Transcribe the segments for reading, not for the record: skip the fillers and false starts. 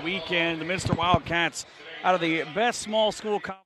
weekend. The Minster Wildcats out of the best small school conference.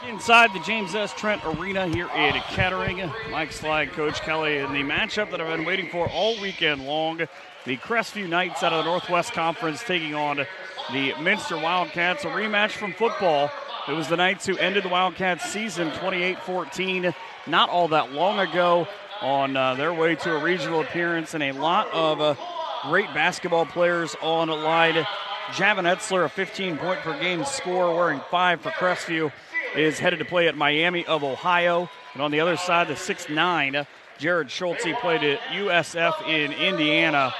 Inside the James S. Trent Arena here in Kettering. Mike Slide, Coach Kelly, and the matchup that I've been waiting for all weekend long. The Crestview Knights out of the Northwest Conference taking on the Minster Wildcats, a rematch from football. It was the Knights who ended the Wildcats season 28-14 not all that long ago on their way to a regional appearance, and a lot of great basketball players on the line. Javin Etzler, a 15-point-per-game scorer, wearing 5 for Crestview, is headed to play at Miami of Ohio. And on the other side, the 6'9", Jarod Schulze played at USF in Indiana.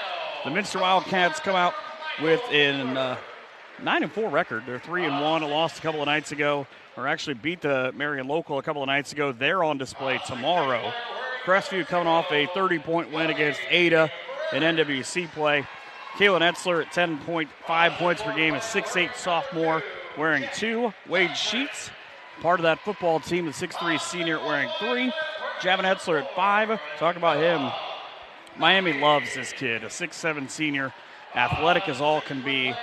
The Minster Wildcats come out with an 9-4 record. They're 3-1, lost a couple of nights ago, or actually beat the Marion Local a couple of nights ago. They're on display tomorrow. Crestview coming off a 30-point win against Ada in NWC play. Kalen Etzler at 10.5 points per game, a 6'8 sophomore wearing 2. Wade Sheets, part of that football team, the 6'3 senior wearing 3. Javin Etzler at 5. Talk about him. Miami loves this kid, a 6'7 senior, athletic as all can be,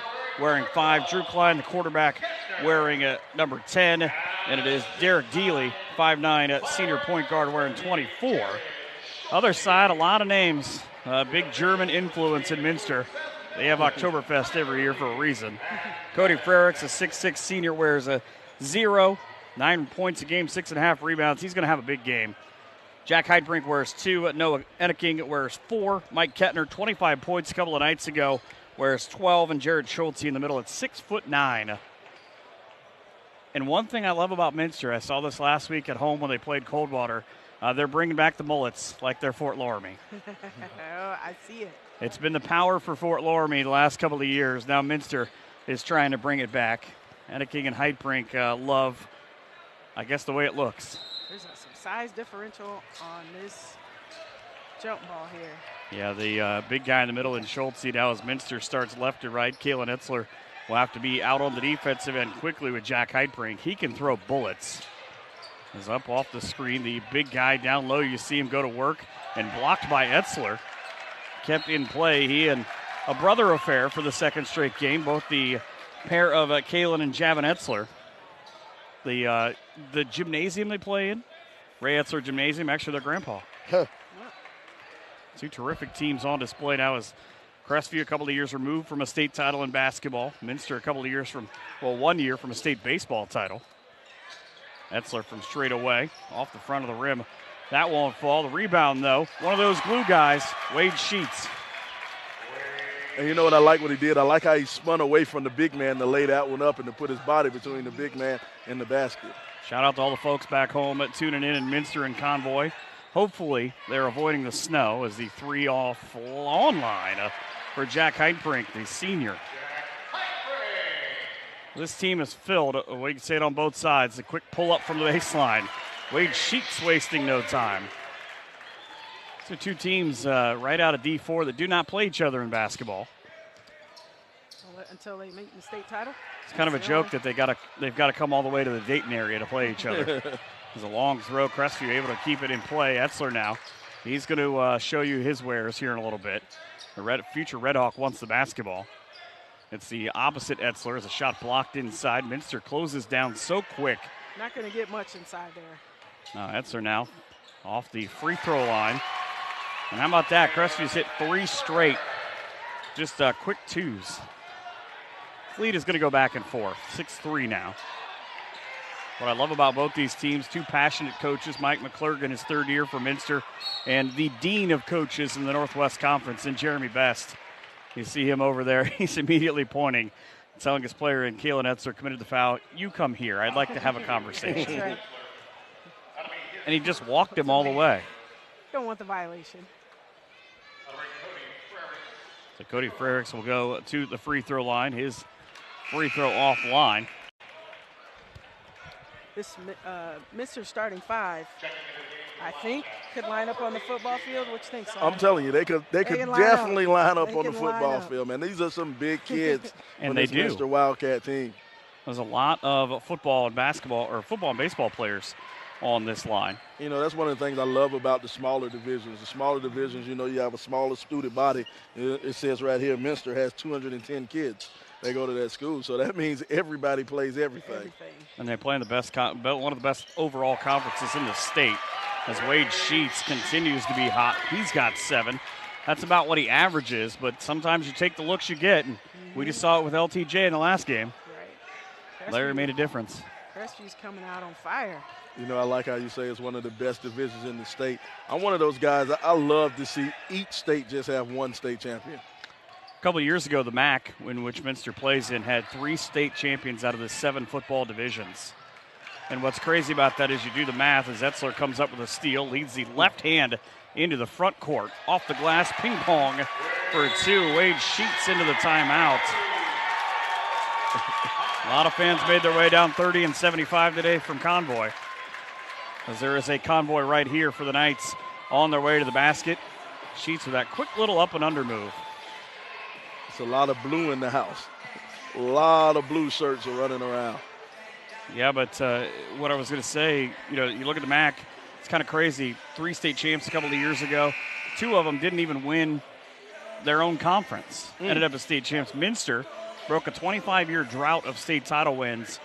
wearing 5. Drew Klein, the quarterback, wearing number 10. And it is Derek Deely, 5'9", senior point guard, wearing 24. Other side, a lot of names. Big German influence in Minster. They have Oktoberfest every year for a reason. Cody Frericks, a 6'6 senior, wears a 0. 9 points a game, 6.5 rebounds. He's going to have a big game. Jack Heitbrink wears 2. Noah Enneking wears 4. Mike Ketner, 25 points a couple of nights ago, wears 12. And Jarod Schulze in the middle at 6'9". And one thing I love about Minster, I saw this last week at home when they played Coldwater, they're bringing back the mullets like they're Fort Loramie. Oh, I see it. It's been the power for Fort Loramie the last couple of years. Now Minster is trying to bring it back. Enneking and Heitbrink love, I guess, the way it looks. There's some size differential on this jump ball here. Yeah, the big guy in the middle in Schulze now as Minster starts left to right. Kalen Etzler will have to be out on the defensive end quickly with Jack Heitbrink. He can throw bullets. Is up off the screen. The big guy down low, you see him go to work and blocked by Etzler. Kept in play. He and a brother affair for the second straight game. Both the pair of Kalen and Javin Etzler. The gymnasium they play in, Ray Etzler Gymnasium, actually their grandpa. Two terrific teams on display now as Crestview a couple of years removed from a state title in basketball. Minster a couple of years from, 1 year from a state baseball title. Etzler from straight away, off the front of the rim. That won't fall. The rebound, though, one of those glue guys, Wade Sheets. And you know what I like what he did? I like how he spun away from the big man to lay that one up and to put his body between the big man and the basket. Shout out to all the folks back home tuning in Minster and Convoy. Hopefully they're avoiding the snow as the 3-off on line for Jack Heitbrink, the senior. This team is filled. We can say it on both sides. A quick pull-up from the baseline. Wade Sheets wasting no time. So two teams right out of D4 that do not play each other in basketball. Until they make the state title? It's kind of a joke that they've got to come all the way to the Dayton area to play each other. There's a long throw. Crestview able to keep it in play. Etzler now. He's going to show you his wares here in a little bit. The future Red Hawk wants the basketball. It's the opposite Etzler as a shot blocked inside. Minster closes down so quick. Not going to get much inside there. Etzler now off the free throw line. And how about that? Crestview's hit 3 straight. Just quick 2s. Fleet is going to go back and forth. 6-3 now. What I love about both these teams, two passionate coaches, Mike McClurgan, his 3rd year for Minster, and the dean of coaches in the Northwest Conference, and Jeremy Best. You see him over there. He's immediately pointing, telling his player, and Kalen Etzler committed the foul. You come here. I'd like to have a conversation. That's right. And he just walked him all the way. Don't want the violation. So Cody Frericks will go to the free throw line. His free throw offline. This Mr. starting 5, I think, could line up on the football field. What you think, Simon? I'm telling you, they could definitely line up on the football field, man. These are some big kids and on they this do. Minster Wildcat team. There's a lot of football and baseball players on this line. You know, that's one of the things I love about the smaller divisions. The smaller divisions, you know, you have a smaller student body. It says right here, Minster has 210 kids. They go to that school, so that means everybody plays everything. And they play in the best, one of the best overall conferences in the state. As Wade Sheets continues to be hot, he's got 7. That's about what he averages, but sometimes you take the looks you get, and we just saw it with LTJ in the last game. Right. Larry made a difference. Crestview's coming out on fire. You know, I like how you say it's one of the best divisions in the state. I'm one of those guys, I love to see each state just have one state champion. A couple of years ago, the MAC, in which Minster plays in, had 3 state champions out of the 7 football divisions. And what's crazy about that is you do the math as Etzler comes up with a steal, leads the left hand into the front court. Off the glass, ping pong for 2. Wade Sheets into the timeout. A lot of fans made their way down 30 and 75 today from Convoy, as there is a convoy right here for the Knights on their way to the basket. Sheets with that quick little up and under move. It's a lot of blue in the house. A lot of blue shirts are running around. Yeah, but what I was going to say, you know, you look at the MAC, it's kind of crazy. 3 state champs a couple of years ago. 2 of them didn't even win their own conference. Ended up as state champs. Minster broke a 25-year drought of state title wins,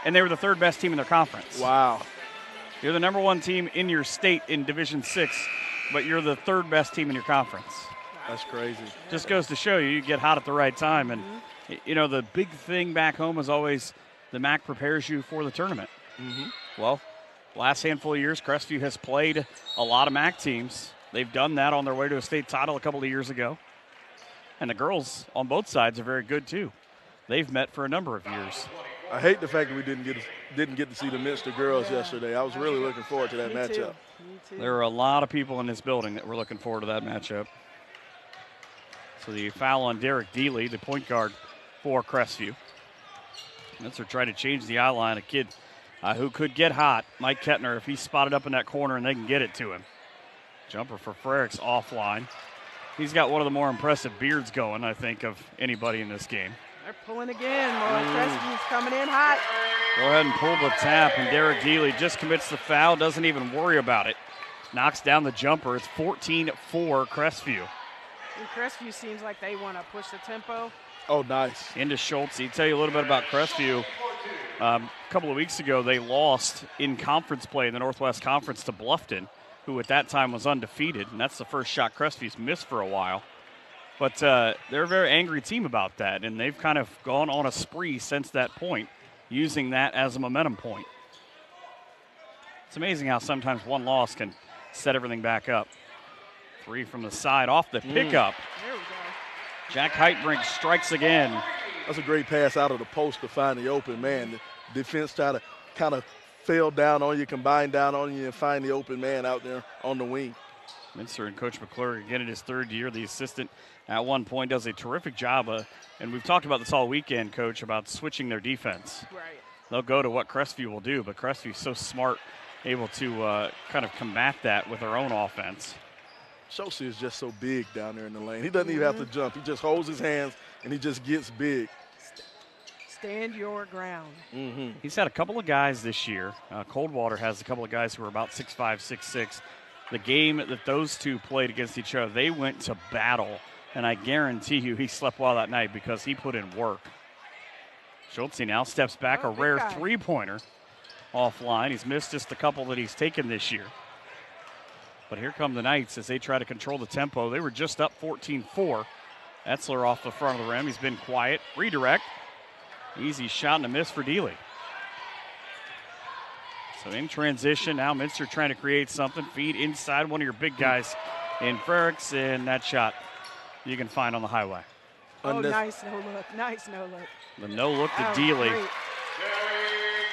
and they were the 3rd best team in their conference. Wow. You're the number 1 team in your state in Division 6, but you're the 3rd best team in your conference. That's crazy. Just goes to show you get hot at the right time. And, you know, the big thing back home is always the MAC prepares you for the tournament. Well, last handful of years, Crestview has played a lot of MAC teams. They've done that on their way to a state title a couple of years ago. And the girls on both sides are very good, too. They've met for a number of years. I hate the fact that we didn't get to see the Minster girls yesterday. I was really looking forward to that matchup. Me too. There are a lot of people in this building that were looking forward to that matchup. So the foul on Derek Dealey, the point guard for Crestview. Minster trying to change the eye line. A kid who could get hot, Mike Ketner, if he's spotted up in that corner and they can get it to him. Jumper for Frericks offline. He's got one of the more impressive beards going, I think, of anybody in this game. They're pulling again. Crestview's coming in hot. Go ahead and pull the tap, and Derek Dealey just commits the foul, doesn't even worry about it. Knocks down the jumper. It's 14-4 Crestview. And Crestview seems like they want to push the tempo. Oh, nice. Into Schulze. I'll tell you a little bit about Crestview. A couple of weeks ago, they lost in conference play in the Northwest Conference to Bluffton, who at that time was undefeated, and that's the first shot Crestview's missed for a while. But they're a very angry team about that, and they've kind of gone on a spree since that point, using that as a momentum point. It's amazing how sometimes one loss can set everything back up. 3 from the side off the pickup. There we go. Jack Heitbrink strikes again. That's a great pass out of the post to find the open man. The defense kind of fell down on you, combined down on you, and find the open man out there on the wing. Minster and Coach McClure again in his 3rd year. The assistant at one point does a terrific job. And we've talked about this all weekend, Coach, about switching their defense. Right. They'll go to what Crestview will do, but Crestview's so smart, able to kind of combat that with their own offense. Schulze is just so big down there in the lane. He doesn't even have to jump. He just holds his hands, and he just gets big. Stand your ground. He's had a couple of guys this year. Coldwater has a couple of guys who are about 6'5", 6'6". The game that those two played against each other, they went to battle, and I guarantee you he slept well that night because he put in work. Schulze now steps back, a rare three-pointer offline. He's missed just a couple that he's taken this year. But here come the Knights as they try to control the tempo. They were just up 14-4. Etzler off the front of the rim. He's been quiet. Redirect. Easy shot and a miss for Dealey. So in transition, now Minster trying to create something. Feed inside one of your big guys in Frericks, and that shot you can find on the highway. Oh, nice no look. Nice no look. The no look to Dealey. Great.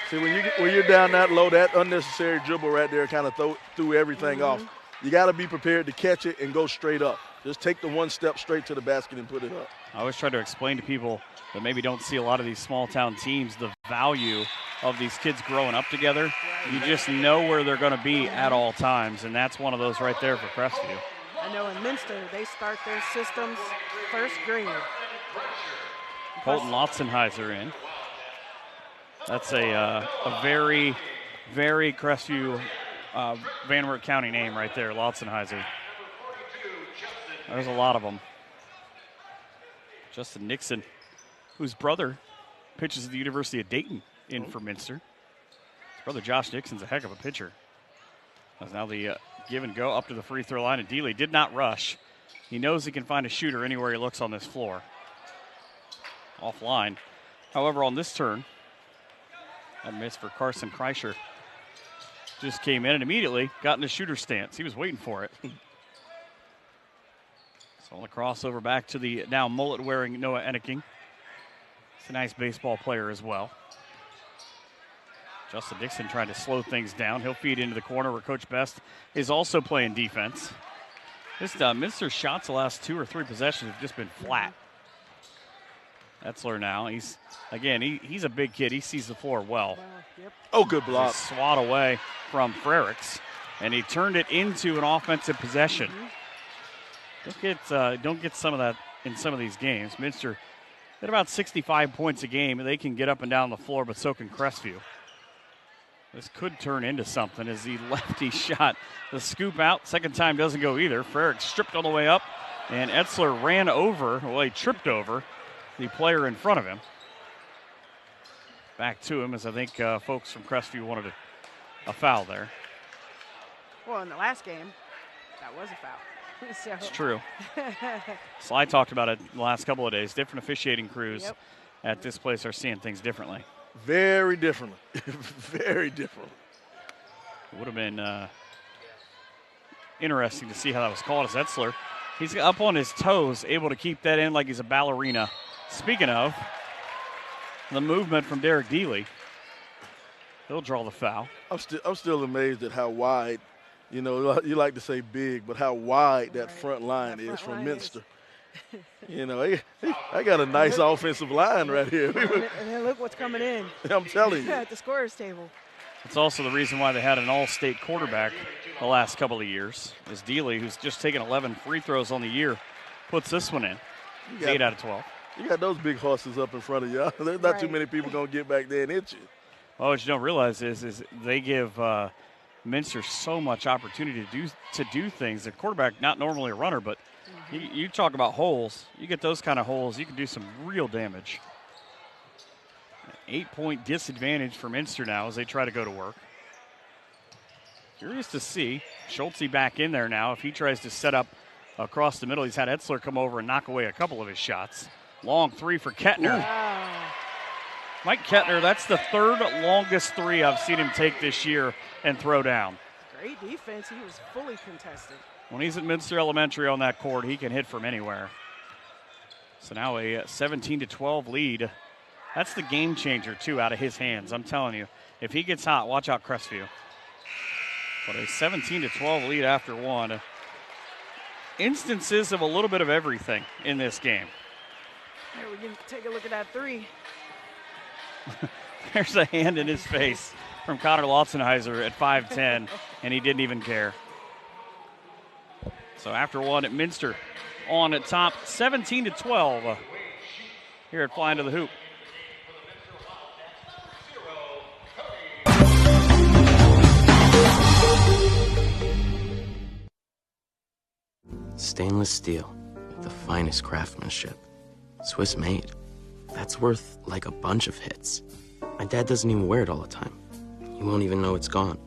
See, when you're down that low, that unnecessary dribble right there kind of threw everything off. You got to be prepared to catch it and go straight up. Just take the one step straight to the basket and put it up. I always try to explain to people that maybe don't see a lot of these small town teams the value of these kids growing up together. You just know where they're going to be at all times, and that's one of those right there for Crestview. I know in Minster, they start their systems first grade. Colton Lotzenheiser in. That's a very, very Crestview, Van Wert County name right there, Lotzenheiser. There's a lot of them. Justin Nixon, whose brother pitches at the University of Dayton, in for Minster. His brother Josh Nixon's a heck of a pitcher. That's now the give and go up to the free throw line, and Dealey did not rush. He knows he can find a shooter anywhere he looks on this floor. Offline. However, on this turn, a miss for Carson Prenger. Just came in and immediately got in the shooter stance. He was waiting for it. So the crossover back to the now mullet-wearing Noah Enneking. He's a nice baseball player as well. Justin Dixon trying to slow things down. He'll feed into the corner where Coach Best is also playing defense. This Minster's shots the last 2 or 3 possessions have just been flat. Etzler now. He's a big kid. He sees the floor well. Yep. Oh, good block. Swat away from Frericks, and he turned it into an offensive possession. Don't get some of that in some of these games. Minster at about 65 points a game, and they can get up and down the floor, but so can Crestview. This could turn into something as the lefty shot. The scoop out, second time doesn't go either. Frericks stripped on the way up, and Etzler he tripped over the player in front of him. Back to him as I think folks from Crestview wanted a foul there. Well, in the last game, that was a foul. So. It's true. Sly talked about it the last couple of days. Different officiating crews at this place are seeing things differently. Very differently. Very differently. It would have been interesting to see how that was called as Etzler. He's up on his toes, able to keep that in like he's a ballerina. Speaking of, the movement from Derek Dealey. He'll draw the foul. I'm still amazed at how wide, you like to say big, but how wide that front line is from Minster. I got a nice offensive line right here. And then look what's coming in. I'm telling you. At the scorer's table. It's also the reason why they had an all-state quarterback the last couple of years. Is Dealey, who's just taken 11 free throws on the year, puts this one in. 8 out of 12. You got those big horses up in front of you. There's not too many people going to get back there and hit you. Well, what you don't realize is they give Minster so much opportunity to do things. The quarterback, not normally a runner, but you talk about holes. You get those kind of holes, you can do some real damage. 8-point disadvantage for Minster now as they try to go to work. Curious to see Schulze back in there now. If he tries to set up across the middle, he's had Etzler come over and knock away a couple of his shots. Long three for Ketner. Wow. Mike Ketner, that's the third longest three I've seen him take this year and throw down. Great defense. He was fully contested. When he's at Minster Elementary on that court, he can hit from anywhere. So now a 17-12 lead. That's the game changer, too, out of his hands. I'm telling you, if he gets hot, watch out Crestview. But a 17-12 lead after one. Instances of a little bit of everything in this game. Here, we can take a look at that three. There's a hand in his face from Connor Lotzenheiser at 5'10", and he didn't even care. So after one at Minster on at top, 17-12 here at Flying to the Hoop. Stainless steel, the finest craftsmanship. Swiss made. That's worth like a bunch of hits. My dad doesn't even wear it all the time. He won't even know it's gone.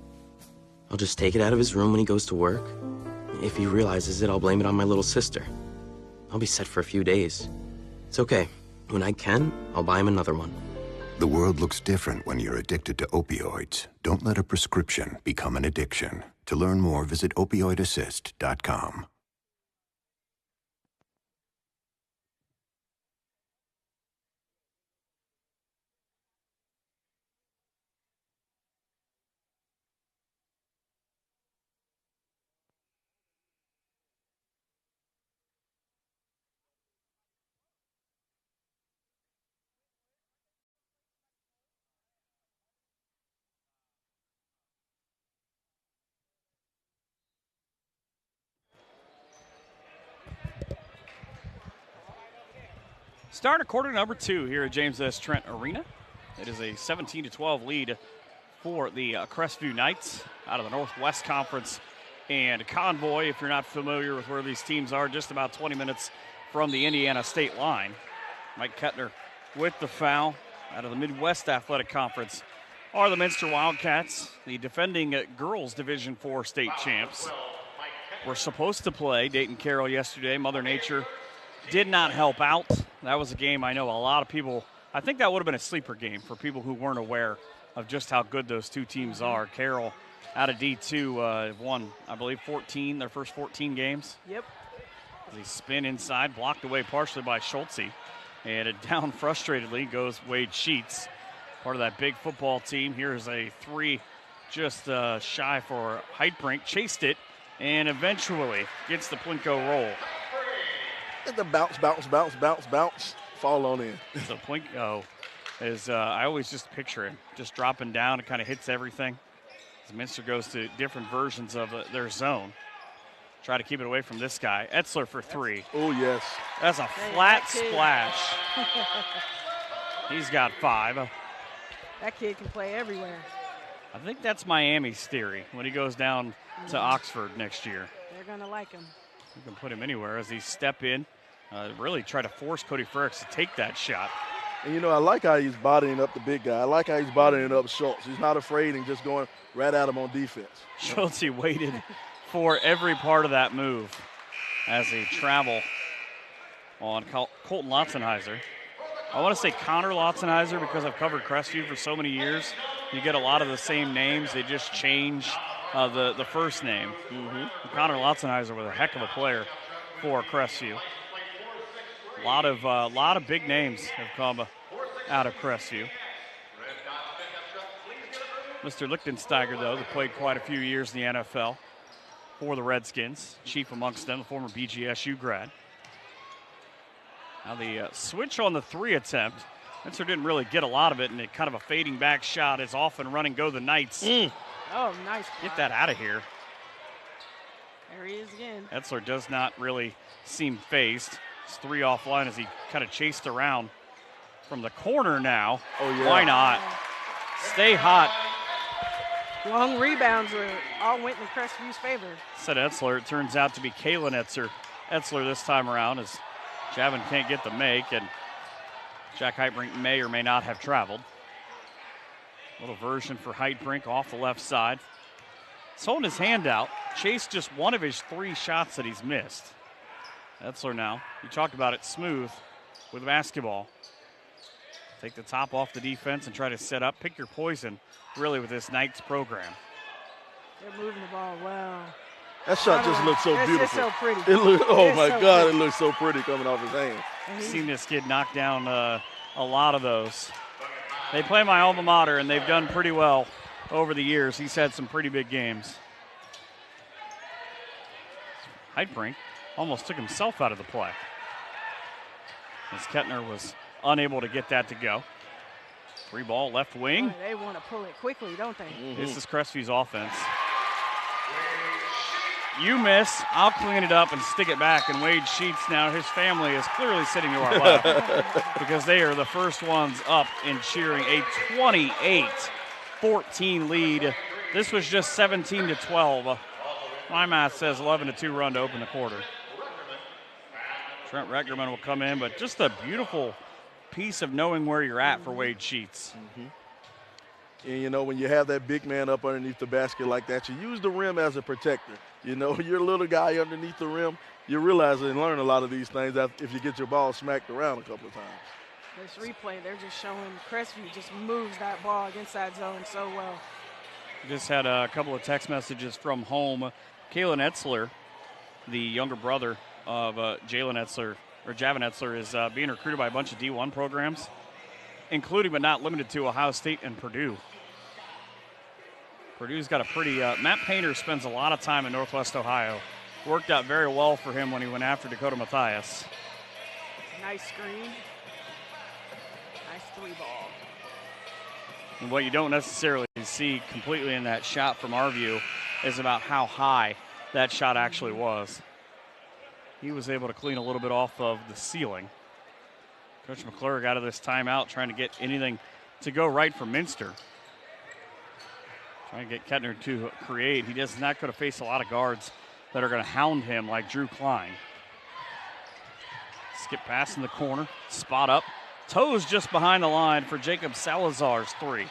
I'll just take it out of his room when he goes to work. If he realizes it, I'll blame it on my little sister. I'll be set for a few days. It's okay. When I can, I'll buy him another one. The world looks different when you're addicted to opioids. Don't let a prescription become an addiction. To learn more, visit opioidassist.com. Start of quarter number 2 here at James S. Trent Arena. It is a 17-12 lead for the Crestview Knights out of the Northwest Conference. And Convoy, if you're not familiar with where these teams are, just about 20 minutes from the Indiana state line. Mike Ketner with the foul out of the Midwest Athletic Conference are the Minster Wildcats, the defending girls Division IV state champs. We're supposed to play Dayton Carroll yesterday. Mother Nature did not help out. That was a game I know a lot of people, I think that would have been a sleeper game for people who weren't aware of just how good those two teams are. Carroll out of D2 won, I believe, their first 14 games. Yep. They spin inside, blocked away partially by Schulze. And down frustratedly goes Wade Sheets, part of that big football team. Here's a 3 just shy for Heitbrink. Chased it and eventually gets the Plinko roll. And the bounce, fall on in. So Plinko is, I always just picture him just dropping down. It kind of hits everything. As Minster goes to different versions of their zone. Try to keep it away from this guy. Etzler for 3. Oh, yes. That's a flat splash. He's got 5. That kid can play everywhere. I think that's Miami's theory when he goes down to Oxford next year. They're going to like him. You can put him anywhere as he step in, really try to force Cody Frericks to take that shot. And, you know, I like how he's bodying up the big guy. I like how he's bodying up Schultz. He's not afraid and just going right at him on defense. Schultze waited for every part of that move as they travel on Colton Lotzenheiser. I want to say Connor Lotzenheiser because I've covered Crestview for so many years. You get a lot of the same names. They just change the first name. Connor Lotzenheiser was a heck of a player for Crestview. A lot of big names have come out of Crestview. Mr. Lichtensteiger, though, that played quite a few years in the NFL for the Redskins. Chief amongst them, the former BGSU grad. Now the switch on the 3 attempt. Minster didn't really get a lot of it, and it kind of a fading back shot is off and running. Go the Knights. Oh, nice. Get that out of here. There he is again. Etzler does not really seem phased. It's 3 offline as he kind of chased around from the corner now. Oh, yeah. Why not? Stay hot. Long rebounds all went in Crestview's favor. Said Etzler. It turns out to be Kalen Etzler this time around as Javin can't get the make, and Jack Heitbrink may or may not have traveled. Little version for Heitbrink off the left side. He's holding his hand out. Chased just one of his 3 shots that he's missed. Etzler now. You talked about it, smooth with basketball. Take the top off the defense and try to set up. Pick your poison, really, with this Knights program. They're moving the ball well. That shot just looks so beautiful. It's so pretty. Oh, my God, it looks so pretty coming off his hand. I've seen this kid knock down a lot of those. They play my alma mater, and they've done pretty well over the years. He's had some pretty big games. Heitbrink almost took himself out of the play as Ketner was unable to get that to go. 3 ball left wing. Boy, they want to pull it quickly, don't they? This is Crestview's offense. You miss, I'll clean it up and stick it back. And Wade Sheets now, his family is clearly sitting to our left because they are the first ones up and cheering. A 28-14 lead. This was just 17-12. My math says 11-2 run to open the quarter. Trent Roetgerman will come in, but just a beautiful piece of knowing where you're at for Wade Sheets. And, you know, when you have that big man up underneath the basket like that, you use the rim as a protector. You know, you're a little guy underneath the rim. You realize and learn a lot of these things if you get your ball smacked around a couple of times. This replay, they're just showing Crestview just moves that ball against that zone so well. Just had a couple of text messages from home. Kalen Etzler, the younger brother of Javin Etzler, is being recruited by a bunch of D1 programs, including but not limited to Ohio State and Purdue. Purdue's got a pretty Matt Painter spends a lot of time in Northwest Ohio. Worked out very well for him when he went after Dakota Mathias. Nice screen. Nice 3 ball. And what you don't necessarily see completely in that shot from our view is about how high that shot actually was. He was able to clean a little bit off of the ceiling Coach McClure out of this timeout trying to get anything to go right for Minster. Trying to get Ketner to create. He is not going to face a lot of guards that are going to hound him like Drew Klein. Skip pass in the corner. Spot up. Toes just behind the line for Jacob Salazar's three.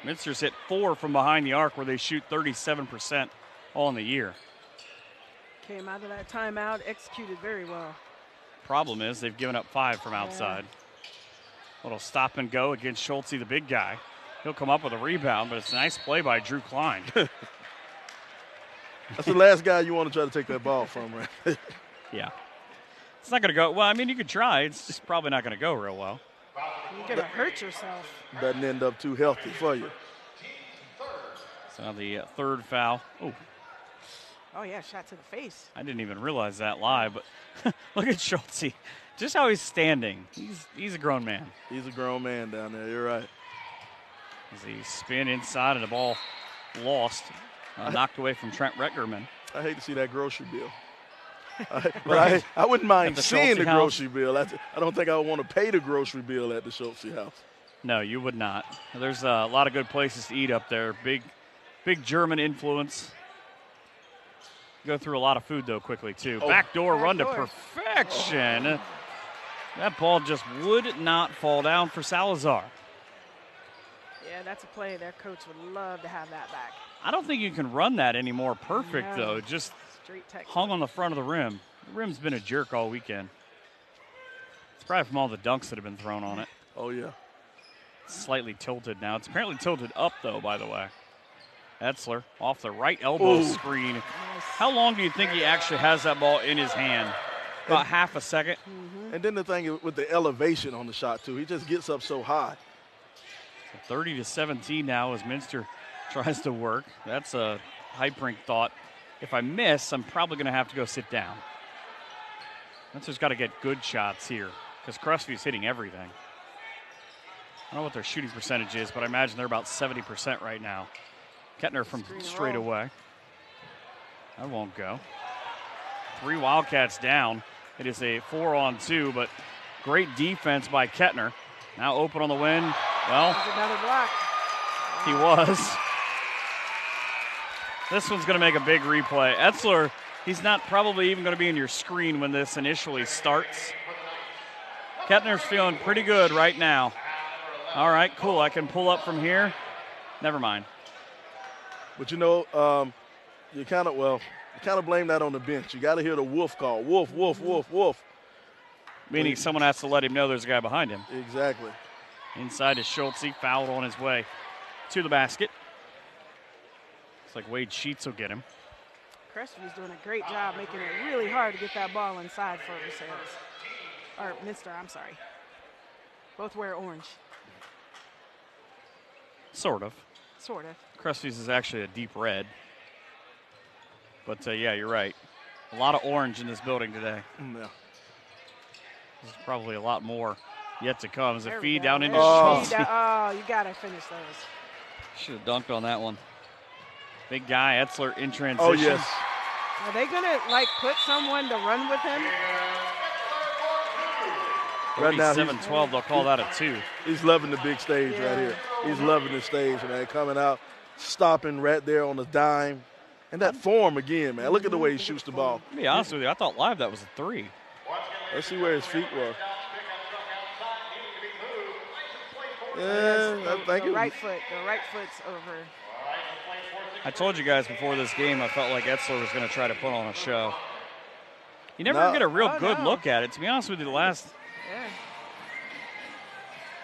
Minster's hit 4 from behind the arc where they shoot 37% all in the year. Came out of that timeout, executed very well. Problem is they've given up 5 from outside. Little stop and go against Schulze, the big guy. He'll come up with a rebound, but it's a nice play by Drew Klein. That's the last guy you want to try to take that ball from, right? Yeah. It's not going to go. Well, I mean, you could try. It's just probably not going to go real well. You're going to hurt yourself. Doesn't end up too healthy for you. So the third foul. Oh, yeah, shot to the face. I didn't even realize that live, but look at Schulze. Just how he's standing. He's a grown man. He's a grown man down there. You're right. As he spin inside and the ball lost, knocked away from Trent Roetgerman. I hate to see that grocery bill. But I wouldn't mind seeing the grocery bill. I don't think I would want to pay the grocery bill at the Schulze house. No, you would not. There's a lot of good places to eat up there. Big German influence. Go through a lot of food, though, quickly, too. Backdoor run to perfection. That ball just would not fall down for Salazar. Yeah, that's a play their coach would love to have that back. I don't think you can run that anymore perfect, though. Just hung on the front of the rim. The rim's been a jerk all weekend. It's probably from all the dunks that have been thrown on it. Oh, yeah. It's slightly tilted now. It's apparently tilted up, though, by the way. Etzler off the right elbow screen. Nice. How long do you think he actually has that ball in his hand? About half a second. And then the thing with the elevation on the shot, too. He just gets up so high. 30-17 now as Minster tries to work. That's a Heitbrink thought. If I miss, I'm probably going to have to go sit down. Minster's got to get good shots here because Crestview's hitting everything. I don't know what their shooting percentage is, but I imagine they're about 70% right now. Ketner from straight away. That won't go. 3 Wildcats down. It is a 4-on-2, but great defense by Ketner. Now open on the wing. Well, another block. He was. This one's going to make a big replay. Etzler, he's not probably even going to be in your screen when this initially starts. Ketner's feeling pretty good right now. All right, cool. I can pull up from here. Never mind. But you know, you kind of blame that on the bench. You got to hear the wolf call. Wolf, wolf, wolf, wolf. Meaning someone has to let him know there's a guy behind him. Exactly. Inside is Schulze, fouled on his way to the basket. Looks like Wade Sheets will get him. Crestview's doing a great job making it really hard to get that ball inside for Minster, I'm sorry. Both wear orange. Sort of. Sort of. Crestview's is actually a deep red. But, yeah, you're right. A lot of orange in this building today. Yeah. There's probably a lot more yet to come. As a feed down into Schulze. Oh, you got to finish those. Should have dunked on that one. Big guy, Etzler in transition. Oh, yes. Are they going to, put someone to run with him? Right now, 7-12, they'll call that a 2. He's loving the big stage right here. He's loving the stage, man. Coming out, stopping right there on the dime. And that form again, man. Look at the way he shoots the ball. To be honest with you, I thought live that was a 3. Let's see where his feet were. Yeah, I think the right foot's over. I told you guys before this game I felt like Etzler was going to try to put on a show. You never get a real good look at it. To be honest with you,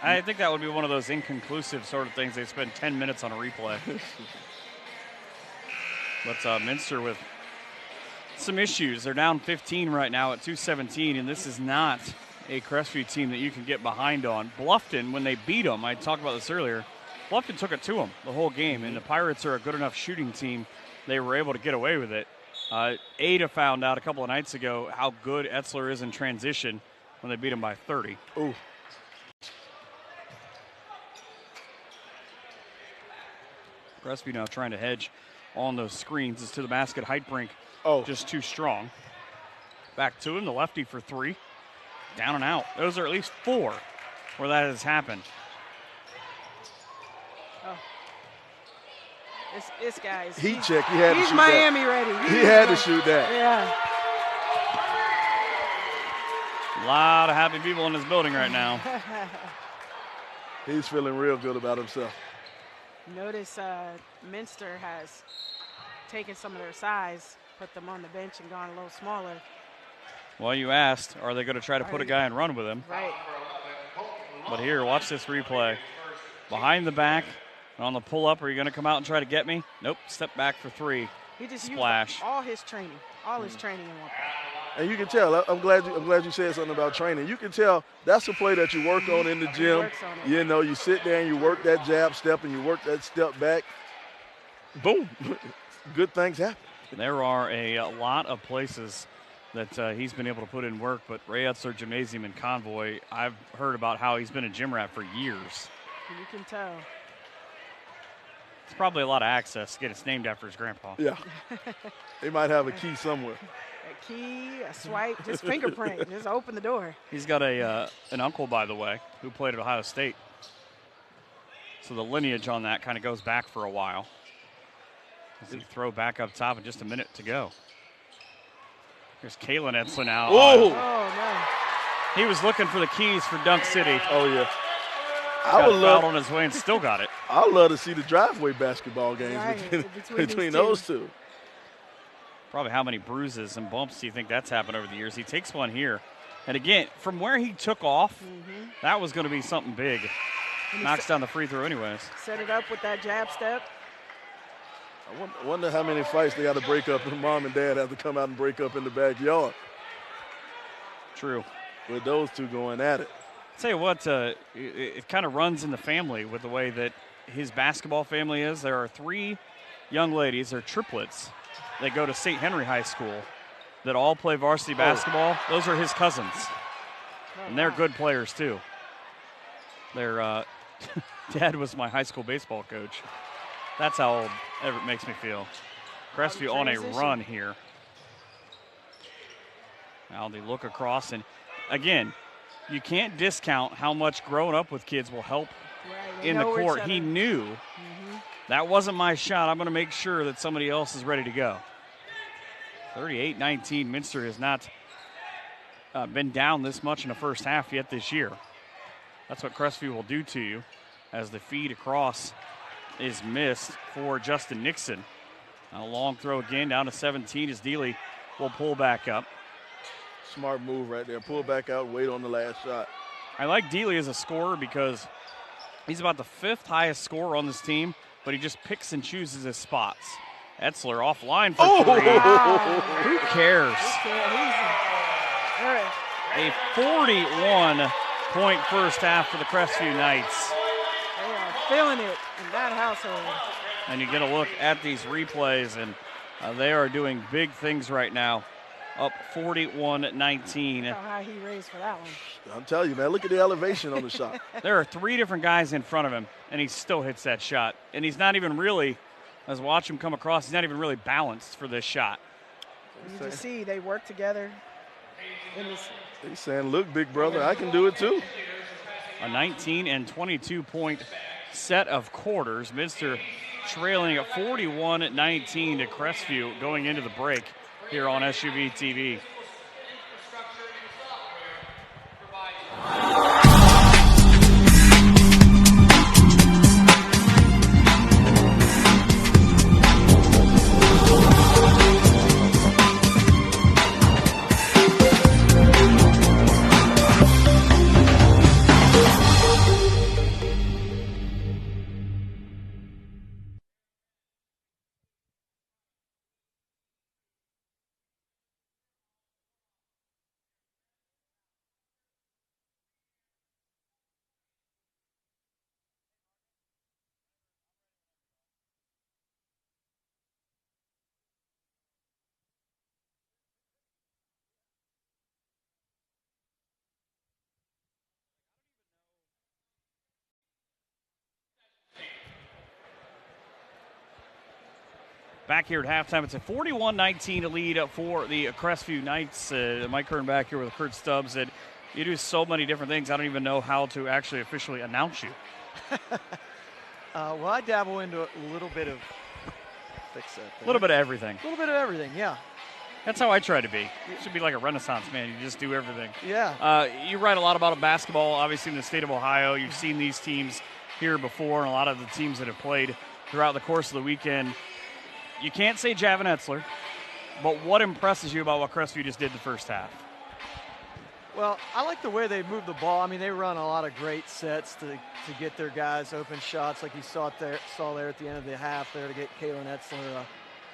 I think that would be one of those inconclusive sort of things. They spend 10 minutes on a replay. But Minster with some issues. They're down 15 right now at 2:17, and this is not a Crestview team that you can get behind on. Bluffton, when they beat them, I talked about this earlier, Bluffton took it to them the whole game, and the Pirates are a good enough shooting team. They were able to get away with it. Ada found out a couple of nights ago how good Etzler is in transition when they beat him by 30. Ooh. Crestview now trying to hedge on those screens. Is to the basket. Heitbrink just too strong. Back to him, the lefty for 3. down and out. Those are at least 4 where that has happened. Oh. This guy's heat check. He had to he's shoot Miami that. ready. He had to shoot that. Yeah. A lot of happy people in this building right now. He's feeling real good about himself. Notice Minster has taken some of their size, put them on the bench, and gone a little smaller. Well, you asked, are they going to try to put a guy and run with him? Right. But here, watch this replay. Behind the back, and on the pull-up, are you going to come out and try to get me? Nope, step back for 3. He just Splash. used all his training in one play. And you can tell, I'm glad you said something about training. You can tell that's a play that you work on in the gym. You know, you sit there and you work that jab step and you work that step back. Boom. Good things happen. There are a lot of places that he's been able to put in work, but Roetgerman Gymnasium in Convoy, I've heard about how he's been a gym rat for years. You can tell. It's probably a lot of access to get it named after his grandpa. Yeah. They might have a key somewhere. A key, a swipe, just fingerprint, just open the door. He's got an uncle, by the way, who played at Ohio State. So the lineage on that kind of goes back for a while. As he throw back up top in just a minute to go. Here's Kalen Etzler now. Oh, no. He was looking for the keys for Dunk City. Oh, yeah. I would love on his way and still got it. I'd love to see the driveway basketball games between those two. Probably how many bruises and bumps do you think that's happened over the years? He takes one here. And again, from where he took off, that was going to be something big. Knocks down the free throw anyways. Set it up with that jab step. I wonder how many fights they got to break up and mom and dad have to come out and break up in the backyard. True. With those two going at it. Tell you what, it kind of runs in the family with the way that his basketball family is. There are 3 young ladies, they're triplets. They go to St. Henry High School that all play varsity basketball. Those are his cousins. And they're good players, too. Their dad was my high school baseball coach. That's how old Everett makes me feel. Crestview on a run here. Now they look across, and again, you can't discount how much growing up with kids will help in the court. He knew that wasn't my shot. I'm going to make sure that somebody else is ready to go. 38-19. Minster has not been down this much in the first half yet this year. That's what Crestview will do to you as the feed across is missed for Justin Nixon. A long throw again down to 17 as Dealey will pull back up. Smart move right there. Pull back out, wait on the last shot. I like Dealey as a scorer because he's about the 5th highest scorer on this team, but he just picks and chooses his spots. Etzler offline for 3. Who cares? A 41-point first half for the Crestview Knights. They are feeling it in that household. And you get a look at these replays, and they are doing big things right now. Up 41-19. How high he raised for that one. I'm telling you, man, look at the elevation on the shot. There are 3 different guys in front of him, and he still hits that shot. And he's not even really, as watch him come across, he's not even really balanced for this shot. You just see they work together. He's saying, look, big brother, I can do it too. A 19 and 22-point set of quarters. Minster trailing at 41-19 to Crestview going into the break here on SUV TV. Back here at halftime, it's a 41-19 lead for the Crestview Knights. Mike Kern back here with Kurt Stubbs. And You do so many different things. I don't even know how to actually officially announce you. Well, I dabble into a little bit of a little bit of everything. A little bit of everything, yeah. That's how I try to be. You should be like a Renaissance man. You just do everything. Yeah. You write a lot about basketball, obviously, in the state of Ohio. You've seen these teams here before, and a lot of the teams that have played throughout the course of the weekend. You can't say Javin Etzler, but what impresses you about what Crestview just did the first half? Well, I like the way they move the ball. I mean, they run a lot of great sets to get their guys open shots, like you saw there at the end of the half there to get Kalen Etzler